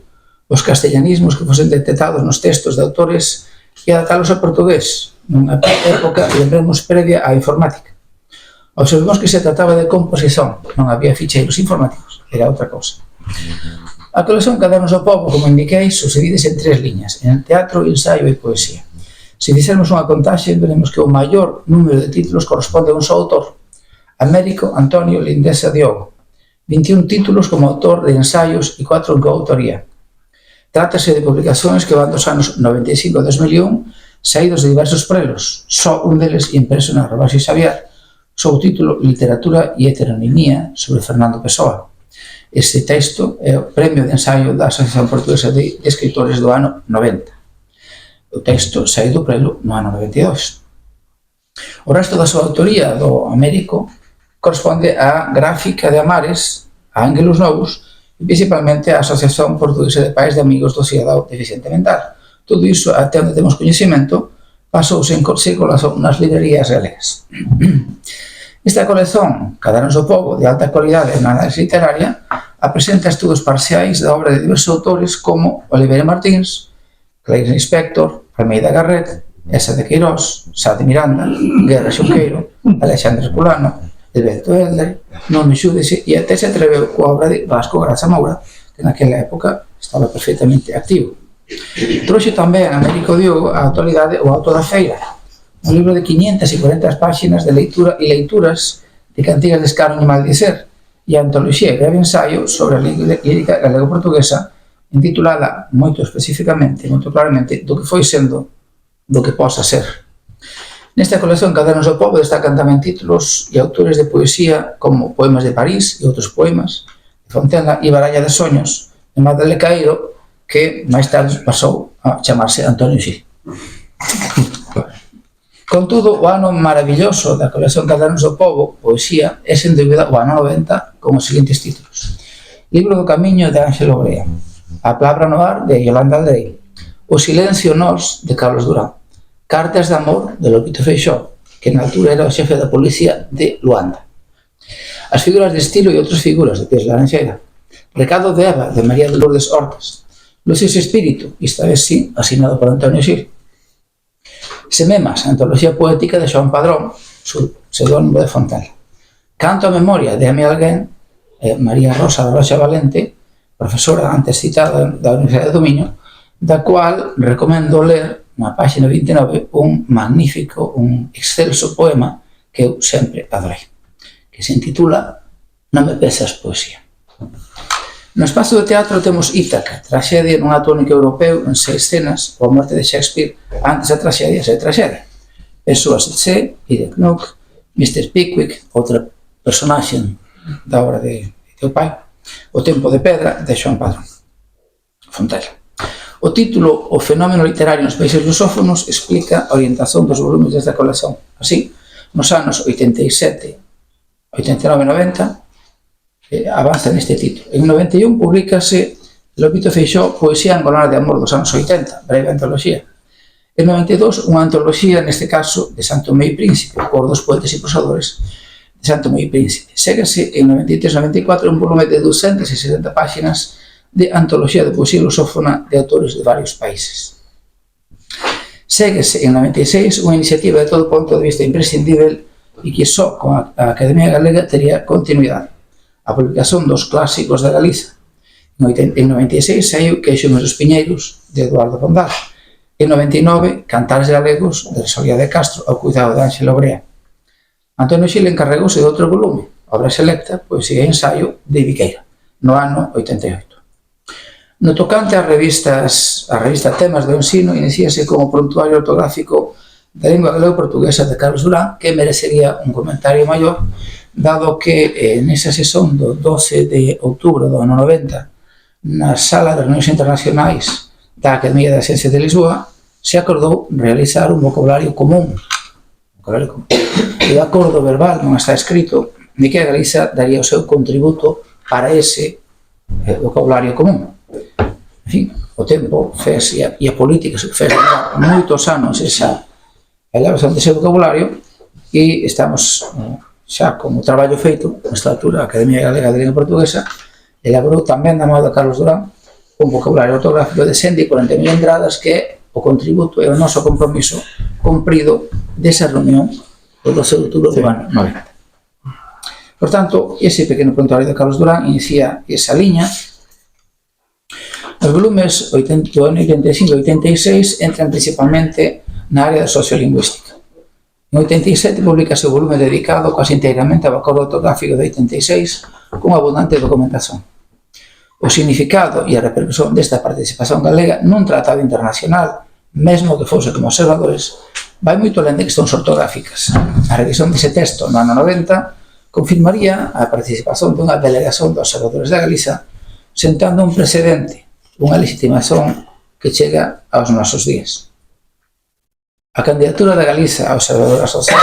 os castellanismos que fosen detectados nos textos de autores e adaptalos ao portugués, nunha época, lembremos, previa á informática. Observemos que se trataba de composición, non había ficheiros informáticos, era outra cousa. A colección Cadernos do Pobo, como indiquei, subdivídese en 3 liñas, en teatro, ensaio e poesía. Se fixermos unha contaxe, veremos que o maior número de títulos corresponde a un só autor, Américo Antonio Lindesa Diogo, 21 títulos como autor de ensaios e 4 en coautoría. Trátase de publicacións que van dos anos 95 a 2001, saídos de diversos prelos, só un deles impreso na Probóscis Xavier, sob o título Literatura e Heteronimía sobre Fernando Pessoa. Este texto é o premio de ensaio da Asociación Portuguesa de Escritores do ano 90. O texto saído do prelo no ano 92. O resto da súa autoría do Américo corresponde á Gráfica de Amares, a Ángelos Novos e principalmente á Asociación Portuguesa de Pais de Amigos do Cidadão Deficiente Mental. Todo iso, até onde temos coñecemento, pasouse en circulación nas librerías galegas. Esta colección, Cadernos do Pobo, de alta cualidade na análise literaria, apresenta estudos parciais da obra de diversos autores como Oliveira Martins, Clarice Lispector, Almeida Garret, Esa de Queiroz, Sá de Miranda, Guerra Xunqueiro, Alexandre Esculano, Alberto Helder, Nomi Xúdice e até se atreveu coa obra de Vasco Graça Moura, que naquela época estaba perfectamente activo. Trouxe tamén a Américo Diogo a actualidade o Auto da Feira, un libro de 540 páxinas de leitura e leituras de cantigas de escarnio e maldicer, e a antoloxía breve ensaio sobre a lírica galego-portuguesa, intitulada moito especificamente, moito claramente, do que foi sendo, do que posa ser. Nesta colección Cadernos do Pobo destacan tamén títulos e autores de poesía como Poemas de París e outros poemas de Fontena e Baralla de Soños de Madeleine Caeiro, que máis tarde pasou a chamarse Antonio Gil. Contudo, o ano maravilloso da colección Cadernos do Pobo, poesía, é sen dúbida o ano 90 con os seguintes títulos: Libro do Camiño de Ángel Obrea, A Palabra no Ar de Yolanda Aldrei, O Silencio Nós de Carlos Durán, Cartas de Amor de Lopito Feixóo, que na altura era o xefe da policía de Luanda, As Figuras de Estilo e outras figuras de Pies Laranxeira, Recado de Eva de María de Lourdes Hortas, Luces Espírito, esta vez sí, asinado por Antonio Gil, Sememas, Antología Poética de Xoán Padrón, pseudónimo de Fontela, Canto a Memoria de Emi Alguén, María Rosa da Rocha Valente, profesora antes citada da Universidade do Miño, da cual recomendo ler na página 29 un magnífico, un excelso poema que eu sempre adorei, que se intitula Non me pesas poesía. No espazo do teatro temos Ítaca, traxedia nun acto único europeo en 6 escenas, coa morte de Shakespeare antes da traxedia ser traxedia. Persoas de C, Ida Knock, Mr. Pickwick, outra personaxe da obra de teu pai, O Tempo de Pedra, de Xoán Padrón Fontela. O título O fenómeno literario nos países lusófonos explica a orientación dos volumes desta colección. Así, nos anos 87, 89 e 90, avanza neste título. En 91 publicase Lopito Feixóo Poesía angolana de amor dos anos 80, breve antoloxía. En 92, unha antoloxía, neste caso, de Santo Tomé e Príncipe, por dos poetas e prosadores de Santo Tomé e Príncipe. Séguese en 93-94 un volume de 260 páxinas de antoloxía de poesía lusófona de autores de varios países. Séguese en 96 unha iniciativa de todo ponto de vista imprescindível e que só con a Academia Galega tería continuidade: a publicación dos clásicos da Galiza. En 96 saiu Queixo nos Piñeiros, de Eduardo Pondal. En 99, Cantares galegos, de Soria de Castro, ao cuidado de Ángel Obrea. Antonio Gil encarregouse de outro volume, Obra Selecta, Poesía e Ensaio, de Viqueira, no ano 88. No tocante ás revistas Temas do Ensino, inicíase como prontuario ortográfico da lingua galego-portuguesa de Carlos Durán, que merecería un comentario maior, dado que nesa sesión do 12 de outubro do ano 90 na Sala de Reunións Internacionais da Academia da Ciencia de Lisboa se acordou realizar un vocabulario común. E o acordo verbal non está escrito de que a Galiza daría o seu contributo para ese vocabulario común. En fin, o tempo fez e a política fez moitos anos esa elaboración dese vocabulario e estamos xa con o traballo feito nesta altura a Academia Galega de Lingua Portuguesa elaborou tamén da mão de Carlos Durán un vocabulario ortográfico de 140.000 entradas que é o contributo e o noso compromiso cumprido desa reunión do 12 de outubro do ano 90. Por tanto, ese pequeno prontuario de Carlos Durán inicia esa liña. Os volumes 85 e 86 entran principalmente na área da sociolingüística. En 87 publicase o volume dedicado casi inteiramente ao acordo ortográfico de 86 con abundante documentación. O significado e a repercusión desta participación galega nun tratado internacional, mesmo que fose como observadores, vai moito alén de questões ortográficas. A revisión dese texto no ano 90 confirmaría a participación dunha delegación de observadores da Galiza sentando un precedente, unha legitimación que chega aos nosos días. A candidatura da Galiza a observadora social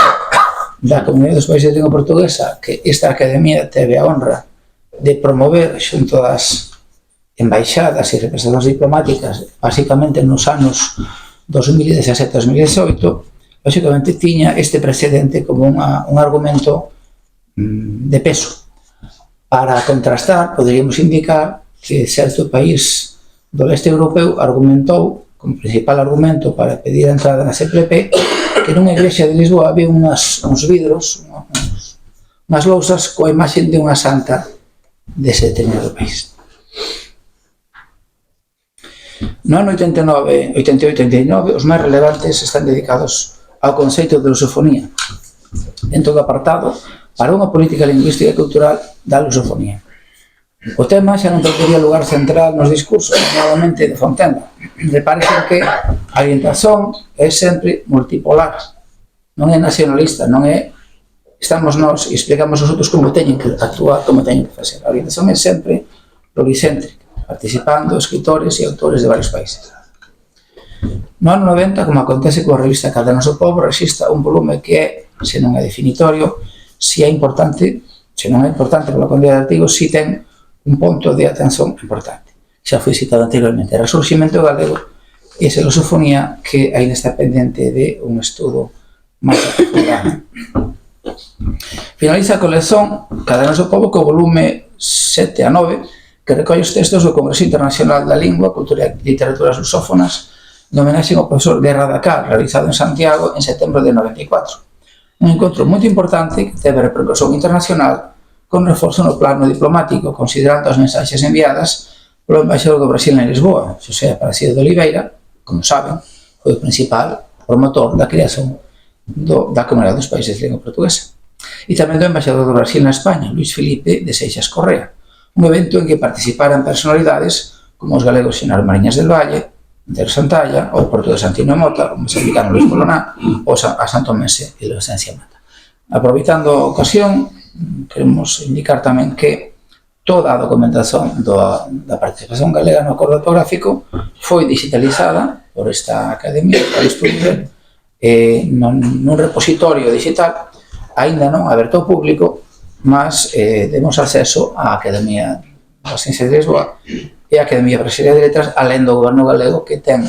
da Comunidade dos Países de Lingua Portuguesa que esta Academia teve a honra de promover xunto das embaixadas e representacións diplomáticas basicamente nos anos 2017-2018, basicamente tiña este precedente como un argumento de peso. Para contrastar, poderíamos indicar que certo país do leste europeu argumentou, como principal argumento para pedir a entrada na CPLP, que nunha igrexa de Lisboa había uns vidros, unhas lousas coa imaxe de unha santa dese determinado país. No ano 88 e 89, os máis relevantes están dedicados ao conceito de lusofonía, dentro do apartado para unha política lingüística e cultural da lusofonía. O tema xa non tería lugar central nos discursos, novamente de Fontenla. Me parece que a orientación é sempre multipolar, non é nacionalista, non é estamos nós e explicamos aos outros como teñen que actuar, como teñen que facer. A orientación é sempre pluricéntrica, participando escritores e autores de varios países. No ano 90, como acontece coa revista Cadernos do Pobo, rexistra un volume que é, se non é definitorio, se é importante, se non é importante pola quantidade de artigos, se ten un ponto de atención importante. Xa foi citado anteriormente. O resurximento galego e esa lusofonía que ainda está pendente de un estudo máis aprofundado. Finaliza a colección Cadernos do Pobo co volume 7 a 9 que recolle os textos do Congreso Internacional da Lingua, Cultura e Literaturas Lusófonas de homenaxe ao profesor Guerra Dacar, realizado en Santiago en setembro de 94. Un encontro moito importante que teve repercusión internacional con reforzo no plano diplomático, considerando as mensaxes enviadas polo embaixador do Brasil en Lisboa, Xosé Aparecido de Oliveira, como saben, foi o principal promotor da creación da Comunidade dos Países de Lingua Portuguesa. E tamén do embaixador do Brasil na España, Luis Felipe de Seixas Correa, un evento en que participaran personalidades como os galegos Xenaro Mariñas del Valle, Antero Santalla, o portugués Santino Mota, o mexicano Luis Poloná, ou a santomense Inocencia Mata. Aproveitando a ocasión, queremos indicar tamén que toda a documentación da participación galega no acordo ortográfico foi digitalizada por esta academia, por estudio, nun repositorio digital, aínda non aberto ao público, mas demos acceso á Academia das Ciencias de Lisboa e a Academia Brasileira de Letras, alén do goberno galego que ten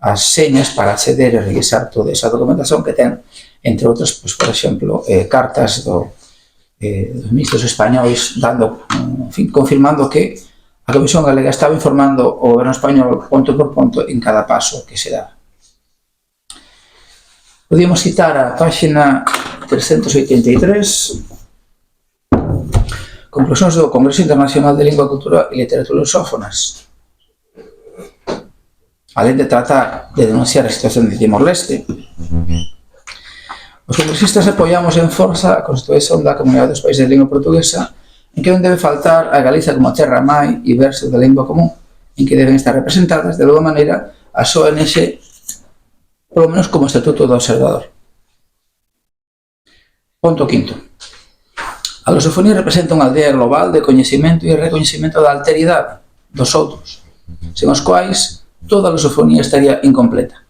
as señas para acceder e revisar toda esa documentación que ten, entre outras, pues, por exemplo, cartas dos ministros españois dando, en fin, confirmando que a Comisión Galega estaba informando o goberno español ponto por ponto en cada paso que se dá. Podíamos citar a páxina 383, conclusións do Congreso Internacional de Lingua, Cultura e Literatura Lusófonas. Alén de tratar de denunciar a situación de Timor-Leste, os congresistas apoiamos en forza a constitución da Comunidade dos Países de Lingua Portuguesa, en que non debe faltar a Galiza como terra mai e verso da lingua común, en que deben estar representadas, de alguma maneira, as ONG, polo menos como estatuto do observador. Ponto quinto. A lusofonía representa unha aldea global de coñecemento e recoñecemento da alteridade dos outros, sen os quais toda a lusofonía estaría incompleta.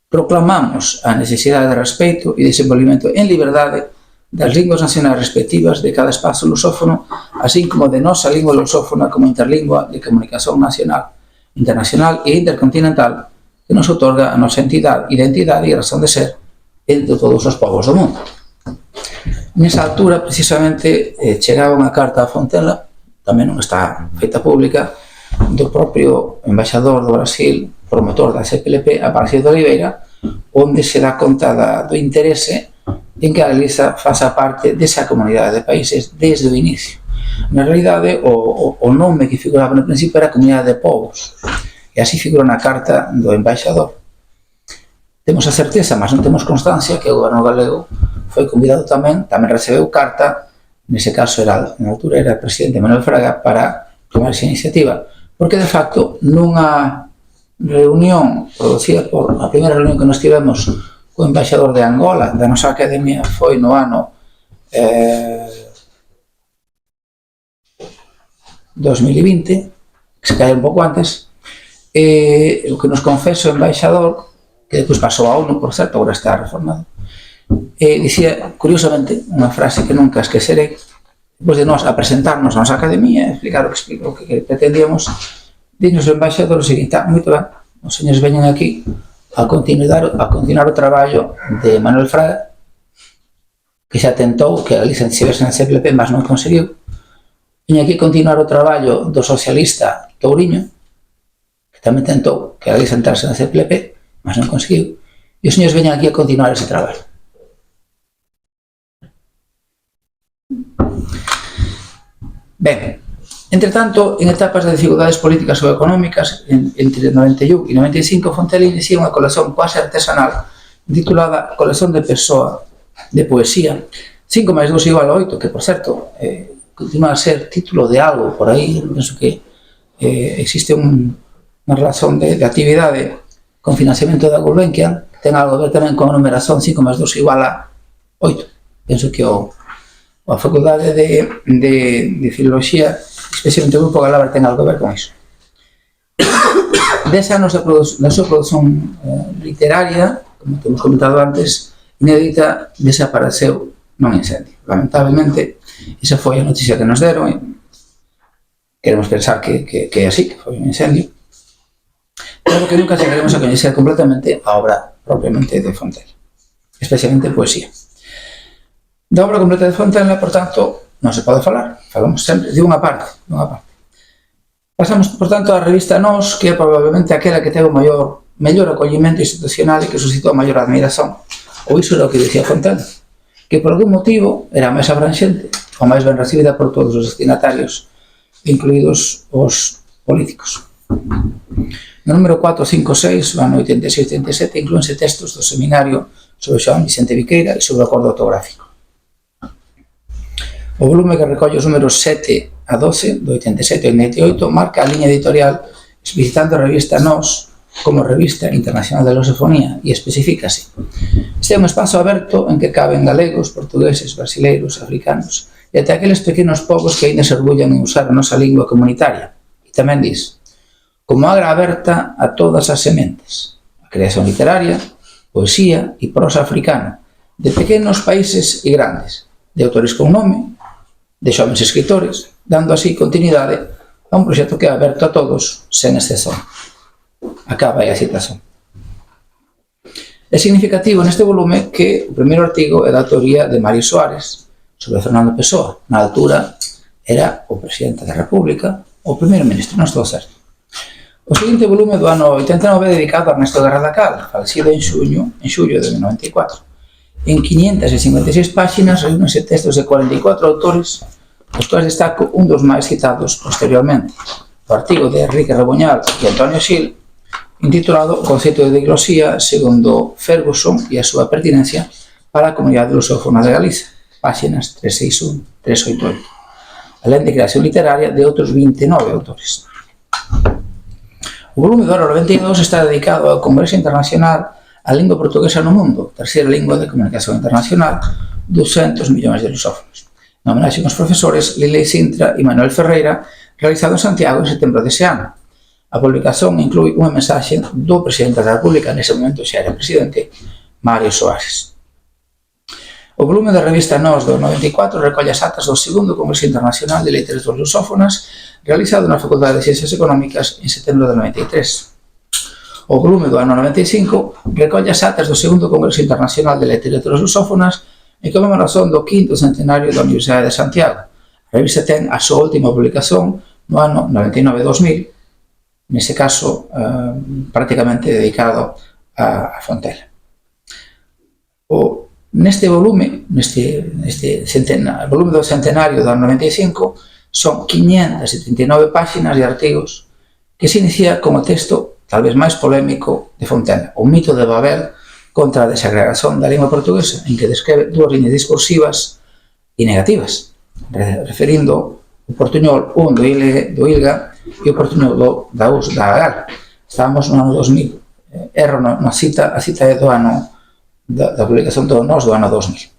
Proclamamos a necesidade de respeito e desenvolvimento en liberdade das linguas nacionais respectivas de cada espazo lusófono, así como de nosa lingua lusófona como interlingua de comunicación nacional, internacional e intercontinental que nos otorga a nosa identidade e razón de ser entre todos os povos do mundo. Nesa altura, precisamente, chegaba unha carta a Fontela, tamén non está feita pública, do propio embaixador do Brasil, promotor da CPLP, Aparecido de Oliveira, onde se dá conta do interese en que a Galiza faça parte desa comunidade de países desde o inicio. Na realidade, o nome que figuraba no principio era Comunidade de Povos, e así figura na carta do embaixador. Temos a certeza, mas non temos constancia, que o goberno galego foi convidado tamén recebeu carta, nese caso na altura era o presidente Manuel Fraga, para tomar esa iniciativa, porque de facto nunha reunión producida por a primeira reunión que nos tivemos co embaixador de Angola da nosa academia foi no ano 2020, que se cae un pouco antes, o que nos confesa o embaixador, que depois pasou a ONU, por certo, agora está reformado, dicía, curiosamente, unha frase que nunca esquecerei, depois de nós a presentarnos a nosa academia, explicar o que pretendíamos, dinos o embaixador o seguinte: moito ben, os señores veñen aquí a continuar o traballo de Manuel Fraga, que xa tentou que a Galiza se vese na CPLP, mas non conseguiu. Veñen aquí a continuar o traballo do socialista Touriño, que tamén tentou que a Galiza entrase na CPLP, mas non conseguiu. E os señores veñen aquí a continuar ese traballo. Ben, entretanto, en etapas de dificultades políticas ou económicas, entre 91 e 95, Fontela inicia unha colección quase artesanal titulada Colección de Persoa de Poesía 5 máis 2 igual a 8, que, por certo, continua a ser título de algo por aí. Penso que existe unha relación de actividade con financiamento da Gulbenkian, que ten algo a ver tamén con a numeración 5 máis 2 igual a 8. Penso que a Facultade de Filoloxía, especialmente o Grupo Galabre, ten algo a ver con iso. 10 anos da súa produción literaria, como temos comentado antes, inédita, desapareceu nun incendio. Lamentablemente, esa foi a noticia que nos deron, e queremos pensar que é así, que foi un incendio, pero que nunca chegaremos a coñecer completamente a obra propiamente de Fontela, especialmente poesía. Da obra completa de Fontela, por tanto, non se pode falar, falamos sempre de unha parte. Pasamos, por tanto, á revista Nós, que é probablemente aquela que ten o mellor acollimento institucional e que suscitou a maior admiración, ou iso era o que dicía Fontela, que por algún motivo era a máis abranxente, ou máis ben recibida por todos os destinatarios, incluídos os políticos. No número 4, 5, 6, no ano 86-87, inclúense textos do seminario sobre Xoán Vicente Viqueira e sobre o acordo ortográfico. O volume que recolle os números 7 a 12, do 87 ao 88, marca a liña editorial explicitando a revista Nós como revista internacional de lusofonía e especificase: este é un espazo aberto en que caben galegos, portugueses, brasileiros, africanos e até aqueles pequenos povos que ainda se orgullan en usar a nosa lingua comunitaria. E tamén dis, como agra aberta a todas as sementes, a creación literaria, poesía e prosa africana, de pequenos países e grandes, de autores con nome, de xóvenes escritores, dando así continuidade a un proxecto que é aberto a todos, sen excepción. Acaba aí a citación. É significativo neste volume que o primeiro artigo é da autoría de Mario Soares sobre Fernando Pessoa. Na altura era o presidente da República, o primeiro ministro, non estou certo. O seguinte volume do ano 89 é dedicado a Ernesto Guerra da Cal, falecido en xullo de 94. En 556 páxinas reúnense textos de 44 autores, os quais destaco un dos máis citados posteriormente, o artigo de Enrique Reboñal e Antonio Xil, intitulado Conceito de diglosía segundo Ferguson e a súa pertinencia para a comunidade lusófona de Galiza, páxinas 361-388, alén de creación literaria de outros 29 autores. O volume do ano 92 está dedicado ao Congreso Internacional a lingua portuguesa no mundo, terceira lingua de comunicación internacional, 200 millóns de lusófonos. na homenaxe aos profesores Lilei Sintra e Manuel Ferreira, realizado en Santiago en setembro dese ano. A publicación inclui unha mensaxe do presidente da República, nese momento xa era presidente, Mario Soares. O volume da revista Nós do 94 recolle as actas do segundo Congreso Internacional de Literaturas Lusófonas realizado na Facultade de Ciencias Económicas en setembro do 93. O volume do ano 95 recolle as actas do segundo Congreso Internacional de Literaturas Lusófonas en conmemoración do 5º centenario da Universidade de Santiago. A revista ten a súa última publicación no ano 99-2000, nese caso prácticamente dedicado a Fontela. Neste volume, volume do centenario do ano 95, son 579 páxinas de artigos que se inicia con o texto tal vez máis polémico de Fontela, o mito de Babel contra a desagregación da lingua portuguesa, en que describe dúas liñas discursivas e negativas, referindo o portuñol do Ilga e o portuñol da Gal. Estábamos no ano 2000, erro na cita, a cita é do ano da publicación do Nós do ano 2000.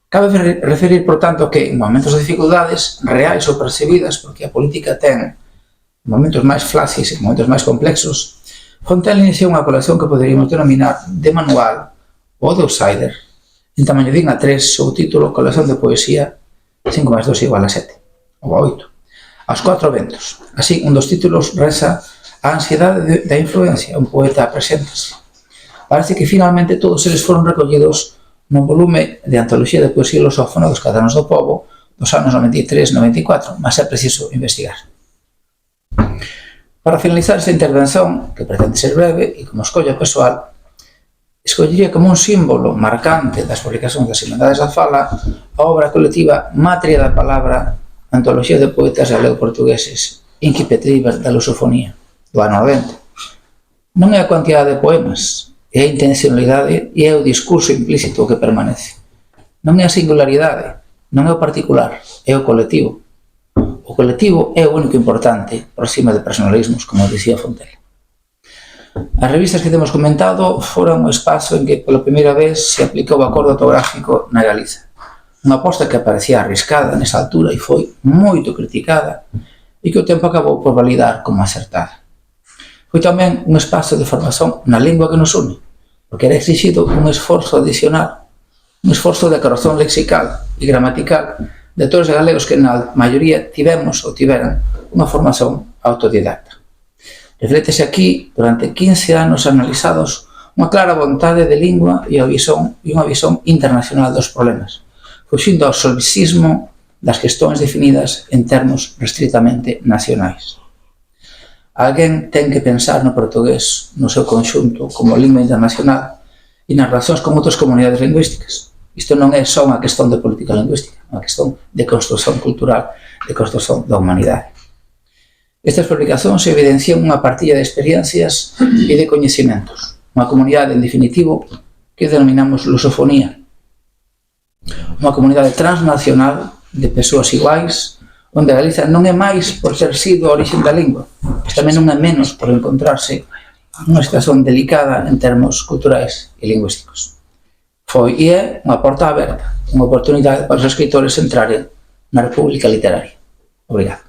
Cabe referir, por tanto, que en momentos de dificultades reais ou percibidas, porque a política ten momentos máis flácidos e momentos máis complexos, Fontela iniciou unha colección que poderíamos denominar de manual ou de outsider, en tamaño de A3, sob o título Colección de Poesía 5 más 2 igual a 7, ou a 8, aos 4 ventos. Así, un dos títulos reza a ansiedade da influencia, un poeta apresentase. Parece que finalmente todos eles foron recollidos nun volume de antoloxía de poesía lusófona dos Cadernos do Pobo dos anos 93-94, mas é preciso investigar. Para finalizar esta intervención, que pretende ser breve e como escolla persoal, escollería como un símbolo marcante das publicacións das Irmandades da Fala a obra colectiva Matria da Palabra, antoloxía de poetas galego-portugueses, Inquipetriber da Lusofonía, do ano 90. Non é a cantidade de poemas, é a intencionalidade e é o discurso implícito que permanece. Non é a singularidade, non é o particular, é o colectivo. O colectivo é o único importante por cima de personalismos, como dicía Fontela. As revistas que temos comentado foron un espazo en que pela primeira vez se aplicou o acordo ortográfico na Galiza. Unha aposta que parecía arriscada nesa altura e foi moito criticada e que o tempo acabou por validar como acertada. Foi tamén un espazo de formación na lingua que nos une, porque era exixido un esforzo adicional, un esforzo de corrección lexical e gramatical de todos os galegos que na maioría tivemos ou tiveran unha formación autodidacta. Reflétese aquí, durante 15 anos analizados, unha clara vontade de lingua e unha visión internacional dos problemas, fuxindo ao solipsismo das questões definidas en termos restritamente nacionais. Alguén ten que pensar no portugués no seu conxunto como lingua internacional e nas relacións con outras comunidades lingüísticas. Isto non é só unha questón de política lingüística, é unha questón de construción cultural, de construción da humanidade. Estas publicacións evidencian unha partilla de experiencias e de coñecimentos, unha comunidade, en definitivo, que denominamos lusofonía. Unha comunidade transnacional de persoas iguais, onde a Galiza non é máis por ter sido a origen da lingua, mas tamén non é menos por encontrarse nunha situación delicada en termos culturais e lingüísticos. Foi e é unha porta aberta, unha oportunidade para os escritores entraren na República Literaria. Obrigado.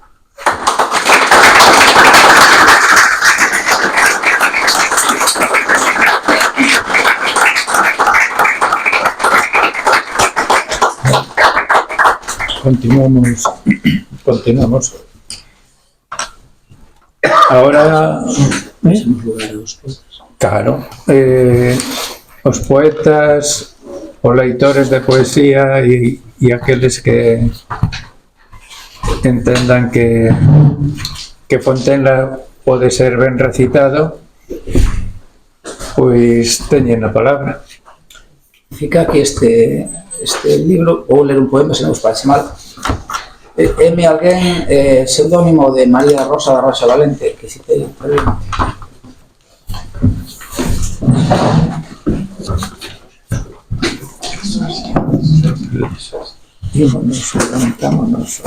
Continuamos. Ahora, claro, os poetas, os leitores de poesía e aqueles que entendan que Fontela pode ser ben recitado, pois teñen a palabra. Fica que este libro, vou ler un poema, se non vos parece mal, é-me alguén pseudónimo de María Rosa da Rosa Valente, que citei previamente. Lamentámonos.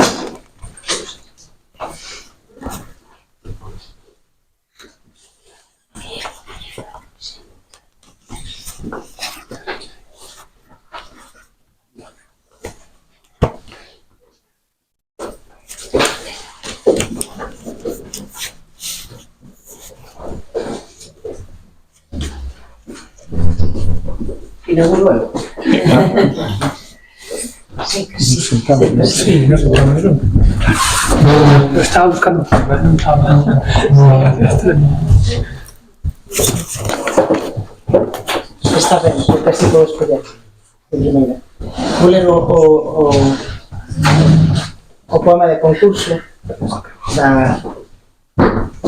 Inauguro eu. Sí, no sé cómo es. Lo estaba buscando, pero no estaba. Está ben, porque así podo escoller. De primeira. Vou ler o poema de concurso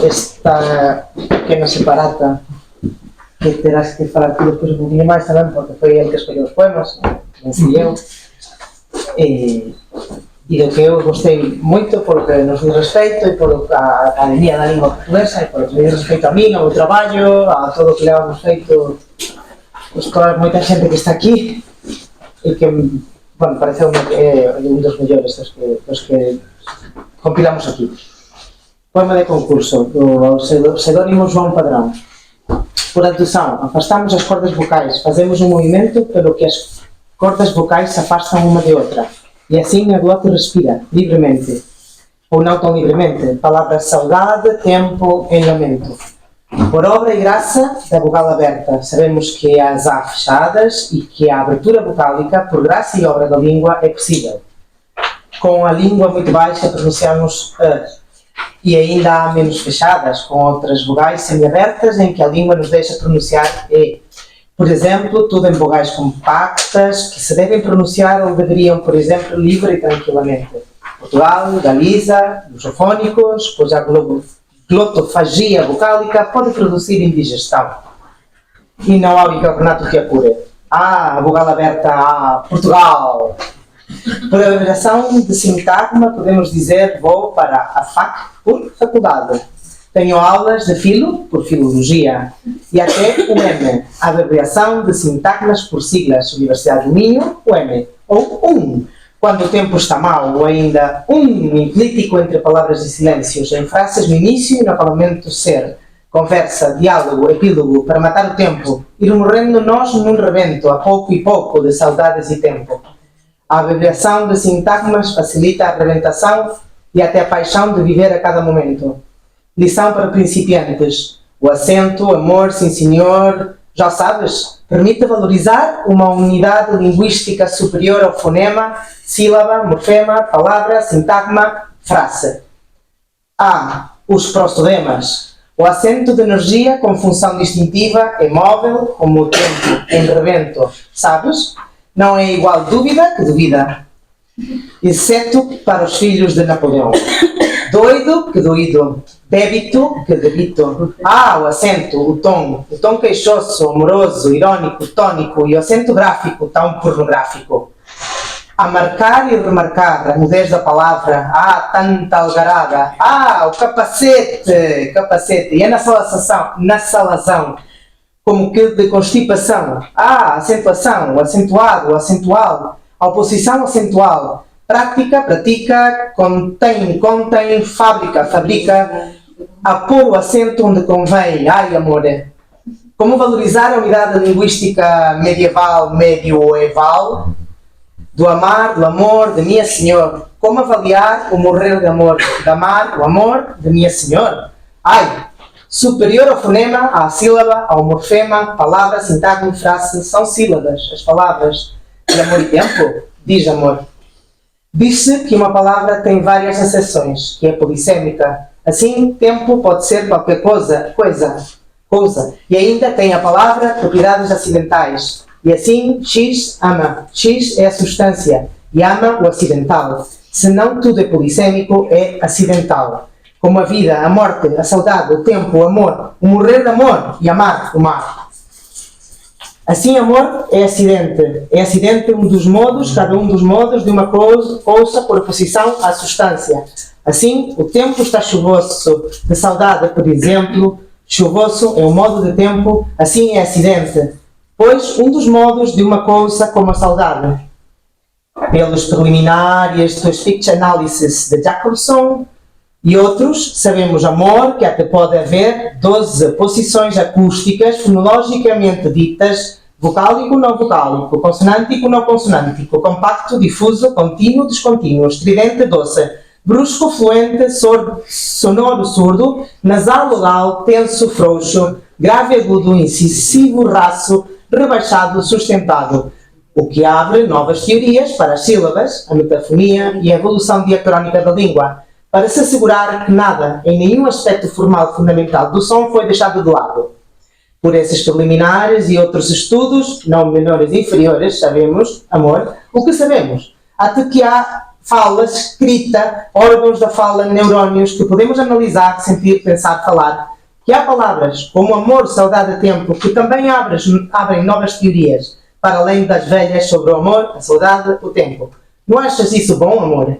esta pequena separata que terás que falar tú depois un poquinho máis tamén, porque foi el que escolleu os poemas, non fui eu. E do que eu gostei moito polo que nos diz respeito e polo que a Academia da Lingua Portuguesa e polo que me diz respeito a min, ao meu traballo, a todo o que levamos feito, pues, toda moita xente que está aquí e que, bueno, pareceu que é un dos mellores dos que compilamos aquí. Poema de concurso do pseudónimo João Padrón. Por adução, afastamos as cordas vocais, fazemos um movimento pelo que as cordas vocais se afastam uma de outra, e assim a glote respira, livremente, ou não tão livremente, palavras saudade, tempo e lamento. Por obra e graça da vogal aberta, sabemos que as há fechadas e que a abertura vocálica, por graça e obra da língua, é possível. Com a língua muito baixa pronunciamos e ainda há menos fechadas, com outras vogais semiabertas em que a língua nos deixa pronunciar e. Por exemplo, tudo em vogais compactas que se devem pronunciar ou deveriam, por exemplo, livre e tranquilamente. Portugal, Galiza, lusofónicos, pois a glotofagia vocálica pode produzir indigestão. E não há bicarbonato que a cure. A vogal aberta, Portugal. Por abreviação de sintagma, podemos dizer vou para a FAC por faculdade. Tenho aulas de filo, por filologia, e até o M, a abreviação de sintagmas por siglas, Universidade do Minho, o M, ou quando o tempo está mau, ou ainda implítico entre palavras e silêncios, em frases no início e no acabamento ser, conversa, diálogo, epílogo, para matar o tempo, ir morrendo nós num rebento, a pouco e pouco, de saudades e tempo. A abreviação de sintagmas facilita a arrebentação e até a paixão de viver a cada momento. Lição para principiantes. O acento, amor, sim senhor, já sabes, permite valorizar uma unidade linguística superior ao fonema, sílaba, morfema, palavra, sintagma, frase. A. Os prostodemas. O acento de energia com função distintiva é móvel, como o tempo em rebento, sabes? Não é igual dúvida que duvida. Exceto para os filhos de Napoleão. Doido que doído. Débito que debito. O acento, o tom queixoso, amoroso, irônico, tônico e o acento gráfico, tão pornográfico. A marcar e remarcar a mudez da palavra, tanta algarada, o capacete, e é nasalação, como que de constipação, acentuação, o acentuado, o acentual, a oposição acentual, prática, pratica, contém, fabrica, a pôr o acento onde convém, amor. Como valorizar a unidade linguística medieval, do amar, do amor, de minha senhor. Como avaliar o morrer de amor, de amar, o amor, de minha senhor. Superior ao fonema, à sílaba, ao morfema, palavra, sintagma e frase são sílabas. As palavras de amor e tempo, diz amor. Diz-se que uma palavra tem várias acessões, que é polissêmica. Assim, tempo pode ser qualquer coisa. E ainda tem a palavra propriedades acidentais. E assim, X ama. X é a substância e ama o acidental. Se não tudo é polissêmico, é acidental. Como a vida, a morte, a saudade, o tempo, o amor, o morrer de amor e amar o mar. Assim, amor é acidente. É acidente cada um dos modos de uma coisa por oposição à substância. Assim, o tempo está chuvoso. De saudade, por exemplo, chuvoso é o modo de tempo, assim é acidente. Pois um dos modos de uma coisa como a saudade. Pelos preliminares do speech analysis de Jacobson e outros, sabemos amor, que até pode haver 12 posições acústicas fonologicamente ditas, vocálico, não vocálico, consonântico, não consonântico, compacto, difuso, contínuo, descontínuo, estridente, doce, brusco, fluente, sonoro, surdo, nasal, oral, tenso, frouxo, grave, agudo, incisivo, raço, rebaixado sustentado, o que abre novas teorias para as sílabas, a metafonia e a evolução diacrónica da língua, para se assegurar que nada, em nenhum aspecto formal fundamental do som, foi deixado de lado. Por esses preliminares e outros estudos, não menores e inferiores, sabemos, amor, o que sabemos? Até que há fala escrita, órgãos da fala, neurónios que podemos analisar, sentir, pensar, falar, que há palavras como amor, saudade, tempo, que também abrem novas teorias, para além das velhas sobre o amor, a saudade, o tempo. Não achas isso bom, amor?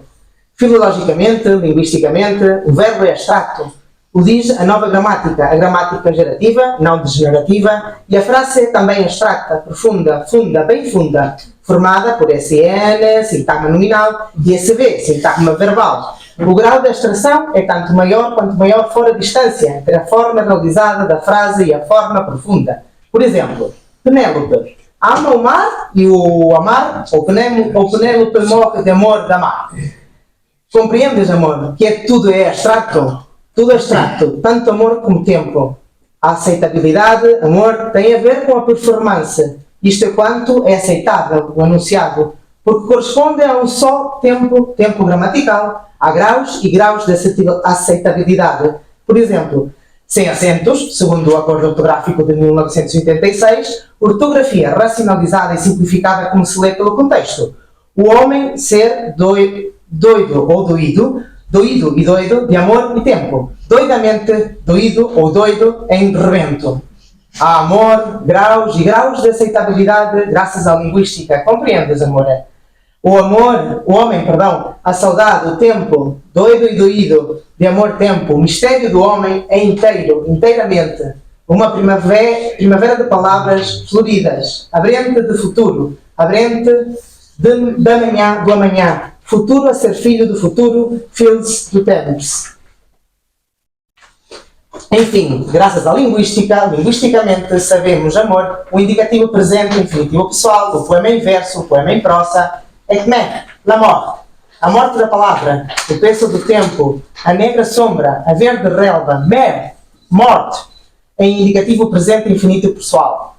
Filologicamente, linguisticamente, o verbo é abstrato. O diz a nova gramática, a gramática gerativa, não degenerativa, e a frase é também abstrata, profunda, funda, bem funda, formada por SN, sintagma nominal, e SV, sintagma verbal. O grau de abstração é tanto maior quanto maior for a distância entre a forma realizada da frase e a forma profunda. Por exemplo, Penélope ama o mar e o amar, ou Penélope morre de amor de amar. Compreendes, amor, que tudo é abstrato? Tudo é abstrato, tanto amor como tempo. A aceitabilidade, amor, tem a ver com a performance. Isto é quanto é aceitável, o anunciado, porque corresponde a um só tempo gramatical. Há graus e graus de aceitabilidade. Por exemplo, sem acentos, segundo o Acordo Ortográfico de 1986, ortografia racionalizada e simplificada como se lê pelo contexto. O homem ser doido ou doído e doido de amor e tempo. Doidamente doído ou doido em rebento. Há amor, graus e graus de aceitabilidade graças à linguística. Compreendes, amor? O homem, a saudade, o tempo, doido e doído, de amor, tempo, o mistério do homem é inteiramente. Uma primavera de palavras floridas, abrente de futuro, abrente do amanhã, futuro a ser filho do futuro, filhos do tempos. Enfim, graças à linguística, linguisticamente sabemos, amor, o indicativo presente, o infinitivo pessoal, o poema em verso, o poema em prosa, la morte, a morte da palavra, o peso do tempo, a negra sombra, a verde relva, morte, em indicativo presente infinito pessoal.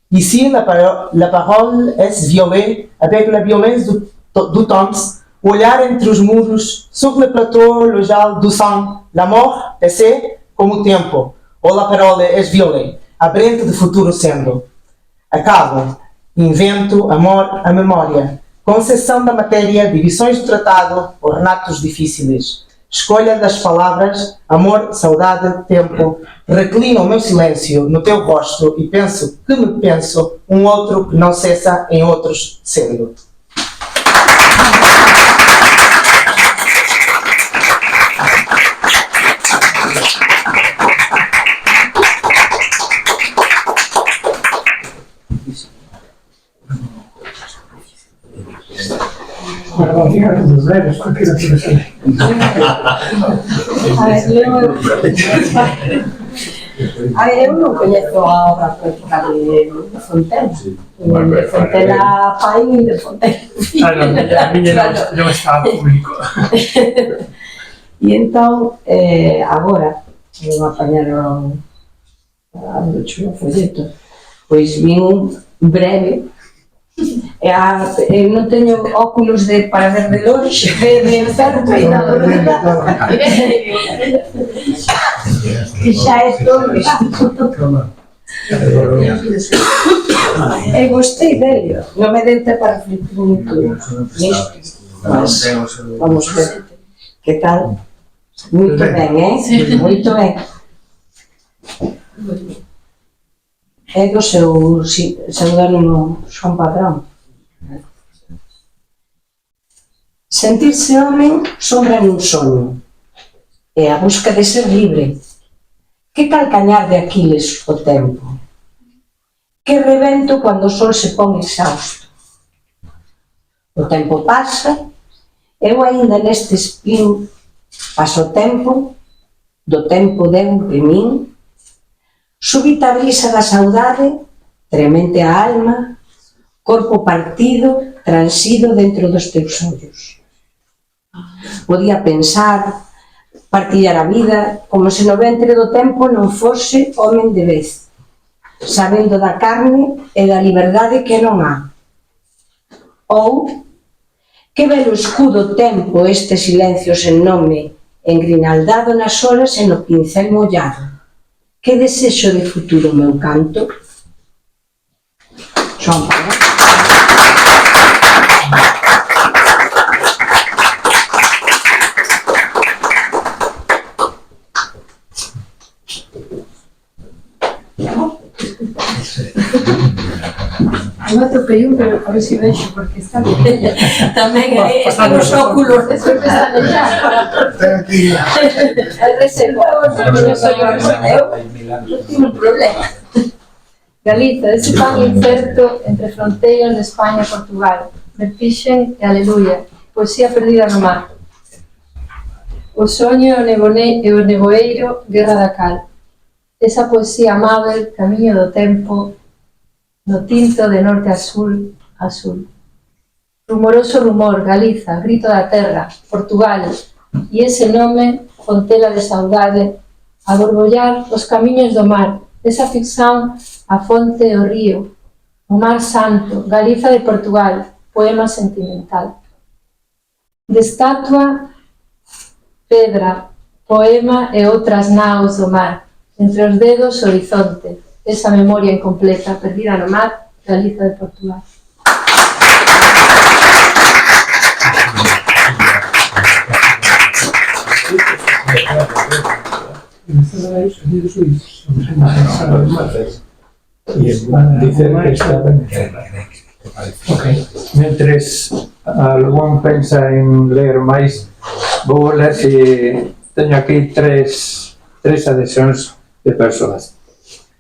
Ici, la parole est violée avec la violence du temps, o olhar entre os muros, sur le plateau, le gel du sang, la mort, PC, como o tempo, ou la parole est violée, abrente de futuro sendo. Acabo, invento, amor, a memória. Concessão da matéria, divisões do tratado, ornatos difíceis. Escolha das palavras, amor, saudade, tempo. Reclino o meu silêncio no teu rosto e penso que me penso, um outro que não cessa em outros sendo. Agora vão ficar todos velhos, porque eu quero saber. Eu non coñezo a obra poética de Fontela. De Fontela pai e de Fontela fillo. A miña non está público. E entón, agora, vou apañar o folleto, pois vin un breve. Eu non teño óculos para ver de longe, de certo e na borda, que xa é todo isto. E gostei dele, non me deu tempo para refletir moito nisto, mas vamos ver que tal. Moito ben, moito ben. É do seu pseudónimo João Padrón. Sentirse homem sombra nun soño. É a busca de ser libre. Que calcañar de Aquiles o tempo. Que rebento cando o sol se pon exausto. O tempo pasa, eu ainda neste espín paso o tempo, do tempo deu de min. Súbita brisa da saudade, tremente a alma, corpo partido, transido dentro dos teus ollos. Podía pensar, partillar a vida, como se no ventre do tempo non fose homen de vez. sabendo da carne e da liberdade que non há. Ou, que belo escudo tempo este silencio sen nome, engrinaldado nas horas e no pincel mollado. Que desexo de futuro meu canto? Son palabras. Eu atopei un, pero a ver se vexo, porque está bien. Tamén están os óculos. Eso que está allá. É reservado. Eu tenho un problema. Galiza, ese pan incerto entre fronteiras de España e Portugal. Vertixen e aleluia. Poesía perdida no mar. O soño e o nevoeiro, guerra da cal. Esa poesía amável, camiño do tempo, no tinto de norte a sul, azul. Rumoroso rumor, Galiza, grito da terra, Portugal, e ese nome, fontela de saudade, a borbollar os camiños do mar, esa ficción, a fonte e o río, o mar santo, Galiza de Portugal, poema sentimental. De estatua, pedra, poema e outras naos do mar, entre os dedos horizonte, esa memoria incompleta, perdida no mar, Galiza de Portugal. Dice que estaba en Mentres algún pensa en ler máis, vou ler se teño aquí tres adhesións de persoas.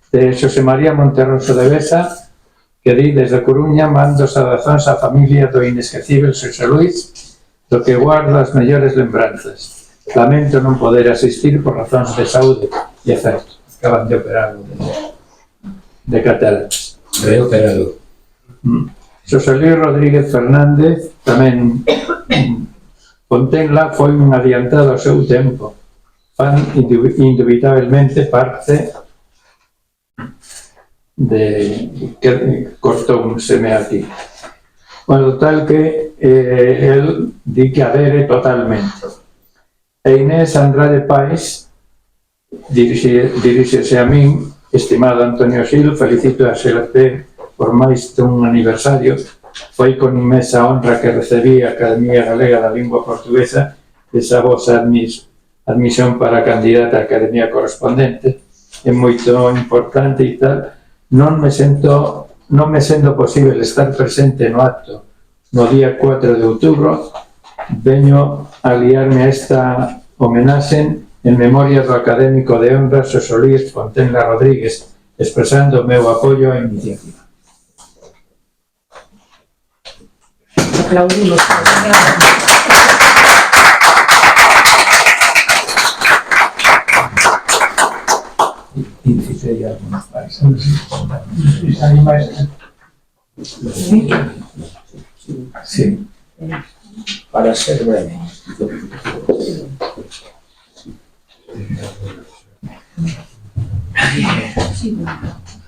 De Xosé María Monterroso de Besa, que di desde Coruña mando saudazóns á familia do inesquecível Xosé Luis, do que guardo as mellores lembranzas. Lamento non poder asistir por razóns de saúde e efecto. Acaban de operar De cataratas. reoperado. Xosé Luis Rodríguez Fernández tamén Fontenla foi un adiantado ao seu tempo, fan indubitablemente parte de que cortouseme aquí. Bueno, tal que el di que adere totalmente. E Inés Andrade Pais diríxese a min, estimado Antonio Sil, felicito a XLP por máis dun aniversario. Foi con inmensa honra que recebí a Academia Galega da Lingua Portuguesa esa vosa admisión para candidata a Academia correspondente. É moito importante e tal. Non me sendo posible estar presente no acto no día 4 de outubro, veño a aliarme a esta homenaxe en memoria do académico de honra Xosé Luis Fontenla Rodríguez, expresando o meu apoio á iniciativa. Aplaudimos. Incitei algunhas máis. Sí. Para ser breve.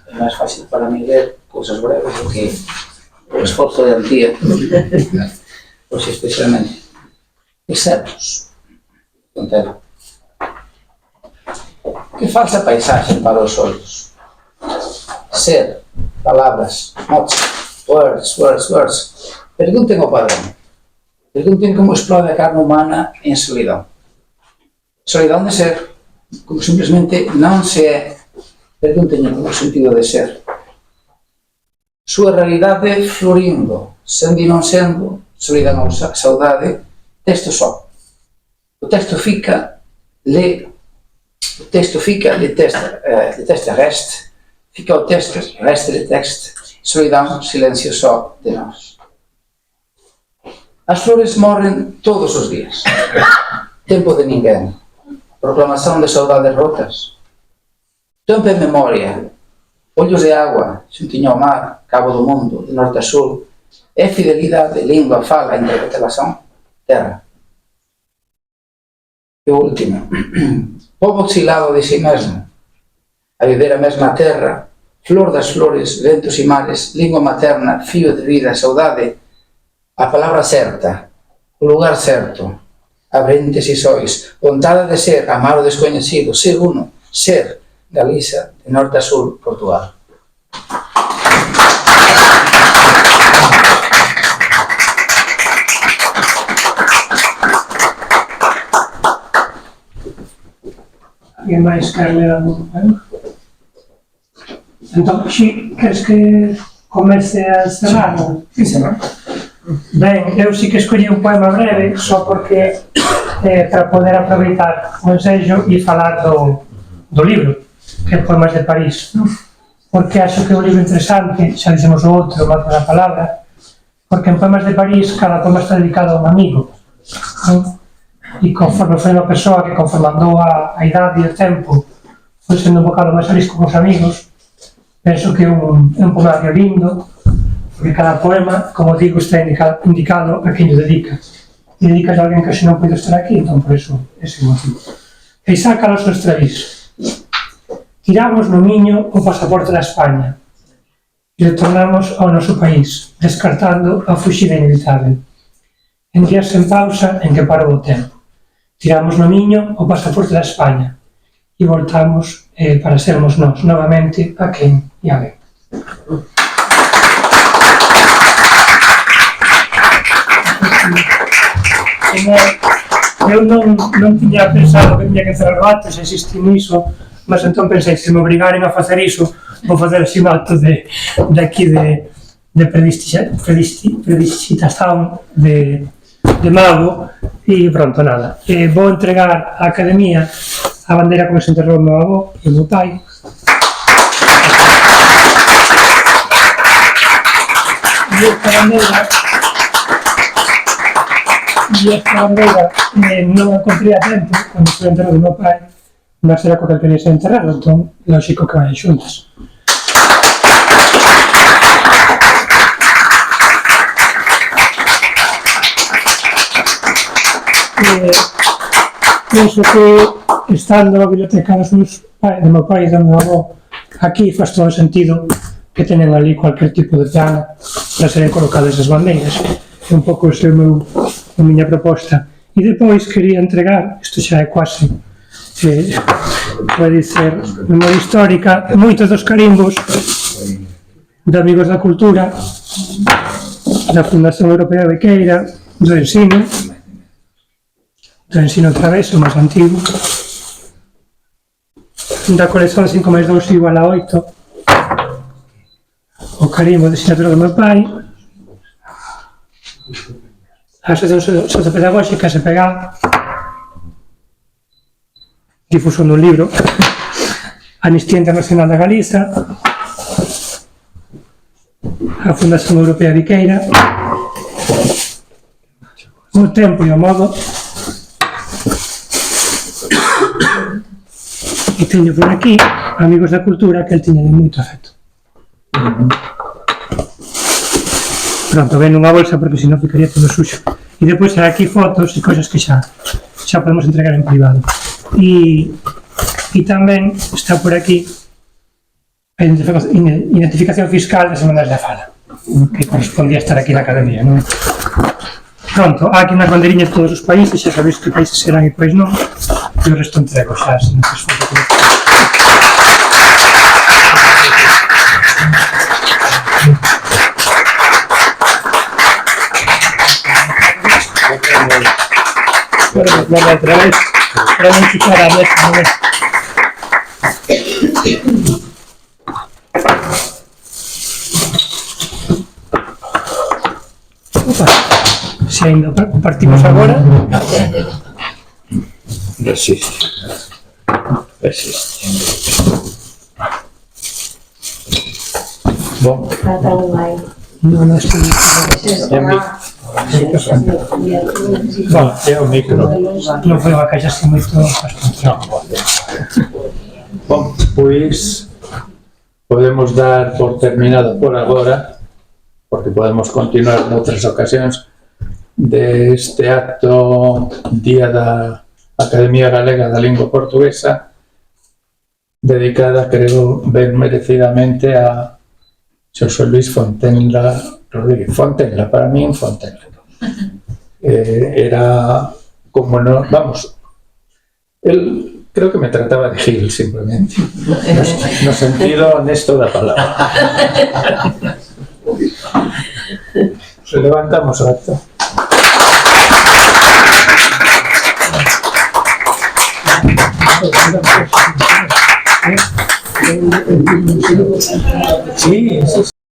É máis fácil para mí ler cousas breves do que o esforzo de Antía, pois especialmente. Exceptos. Contero. Que falsa paisaxe para os ollos. Ser, palabras, notes, words. Pregunten ao padrón. Pregunten como explode a carne humana en solidão. Solidão de ser, como simplesmente non se é. Pregunten o sentido de ser. Súa realidade florindo, sendo e non sendo, solidão ou saudade, texto só. O texto fica, le texte reste, fica o texto, reste de texte, solidão, silencio só de nós. As flores morren todos os días. Tempo de ninguén. Proclamación de saudades rotas. Tempo en memoria. Ollos de agua, xuntiño ao mar, cabo do mundo, de norte a sur. É fidelidade, lingua, fala, interpretación, terra. E o último. Pobo exilado de si mesmo. A viver a mesma terra, flor das flores, ventos e mares, lingua materna, fío de vida, saudade, a palabra certa, o lugar certo, abrentes e sois, vontade de ser, amar o descoñecido, ser uno, ser Galiza, de norte a sur, Portugal. Alguén máis quer ler algún poema? Entón, Xi, queres que comece a encerrar? Ben, eu sí que escollí un poema breve, só porque para poder aproveitar o ensello e falar do libro, que é Poemas de París, porque acho que é un libro interesante, xa dixemos o outro, o mapa da palabra, porque en Poemas de París cada poema está dedicado a un amigo, non? E conforme foi unha persoa que conforme andou a idade e o tempo foi sendo un bocado máis feliz con os amigos, penso que é un poemario lindo, porque cada poema, como digo, está indicado a quen lle dedica. E dedicas a alguén que xe non pode estar aquí, entón por eso, ese motivo. Isaac Alonso Estraviz. Tiramos no miño o pasaporte da España e retornamos ao noso país, descartando a fuxida inevitable. En días sen pausa en que parou o tempo. Tiramos no miño o pasaporte da España e voltamos para sermos nós novamente a quen e a ben. Eu non tiña pensado que tiña que cerrar o acto, se existe niso, mas entón pensei, se me obrigaren a facer iso, vou facer así un acto de aquí de prediscitación de mago e pronto, nada. Vou entregar á Academia a bandeira como se enterrou o meu avó e o meu pai. E esta bandeira non a encontrei a tempo cando foi enterrado o meu pai, mas era co que quería ser enterrado, entón, lógico que vayan xuntas. Penso que estando na biblioteca do meu pai e do meu avó aquí faz todo o sentido que tenen ali cualquier tipo de plana para serem colocadas as bandeiras. É un pouco ese a miña proposta. E depois quería entregar, isto xa é quase pode ser memoria histórica, moitos dos carimbos de Amigos da Cultura, da Fundación Europea de Bequeira, do ensino traveso, máis antigo, da colección 5+2 igual a 8, o carimbo de sinatura do meu pai, a Asociación Sociopedagóxica SPG, difusión dun libro, Amnistía Internacional da Galiza, a Fundación Europea de Bequeira, o tempo e o modo. E teño por aquí Amigos da Cultura, que el tiña de moito afecto. Pronto, ven nunha bolsa porque senón ficaría todo suxo. E depois hai aquí fotos e cousas que xa podemos entregar en privado. E tamén está por aquí a identificación fiscal das Semanas da Fala, que correspondía estar aquí na Academia, non? Pronto, aquí nas banderiñas de todos os países, xa sabéis que países serán e pois non, e o resto entrego xa, se non se esforzo que Bueno, otra vez, para non ficar a ver como é. Opa, se ainda partimos agora. Resiste. Bom. Non estou Bom, é o micro. non foi unha caixa así moito Bom, pois podemos dar por terminado por agora, porque podemos continuar noutras ocasións deste acto Día da Academia Galega da Lingua Portuguesa, dedicada, creo, bien merecidamente a José Luis Fontenla Rodríguez. Fontenla, para mí, Fontenla. Era como no, vamos, él creo que me trataba de Gil, simplemente. No sentido honesto da palabra. Levantamos o acto. Sí, sí.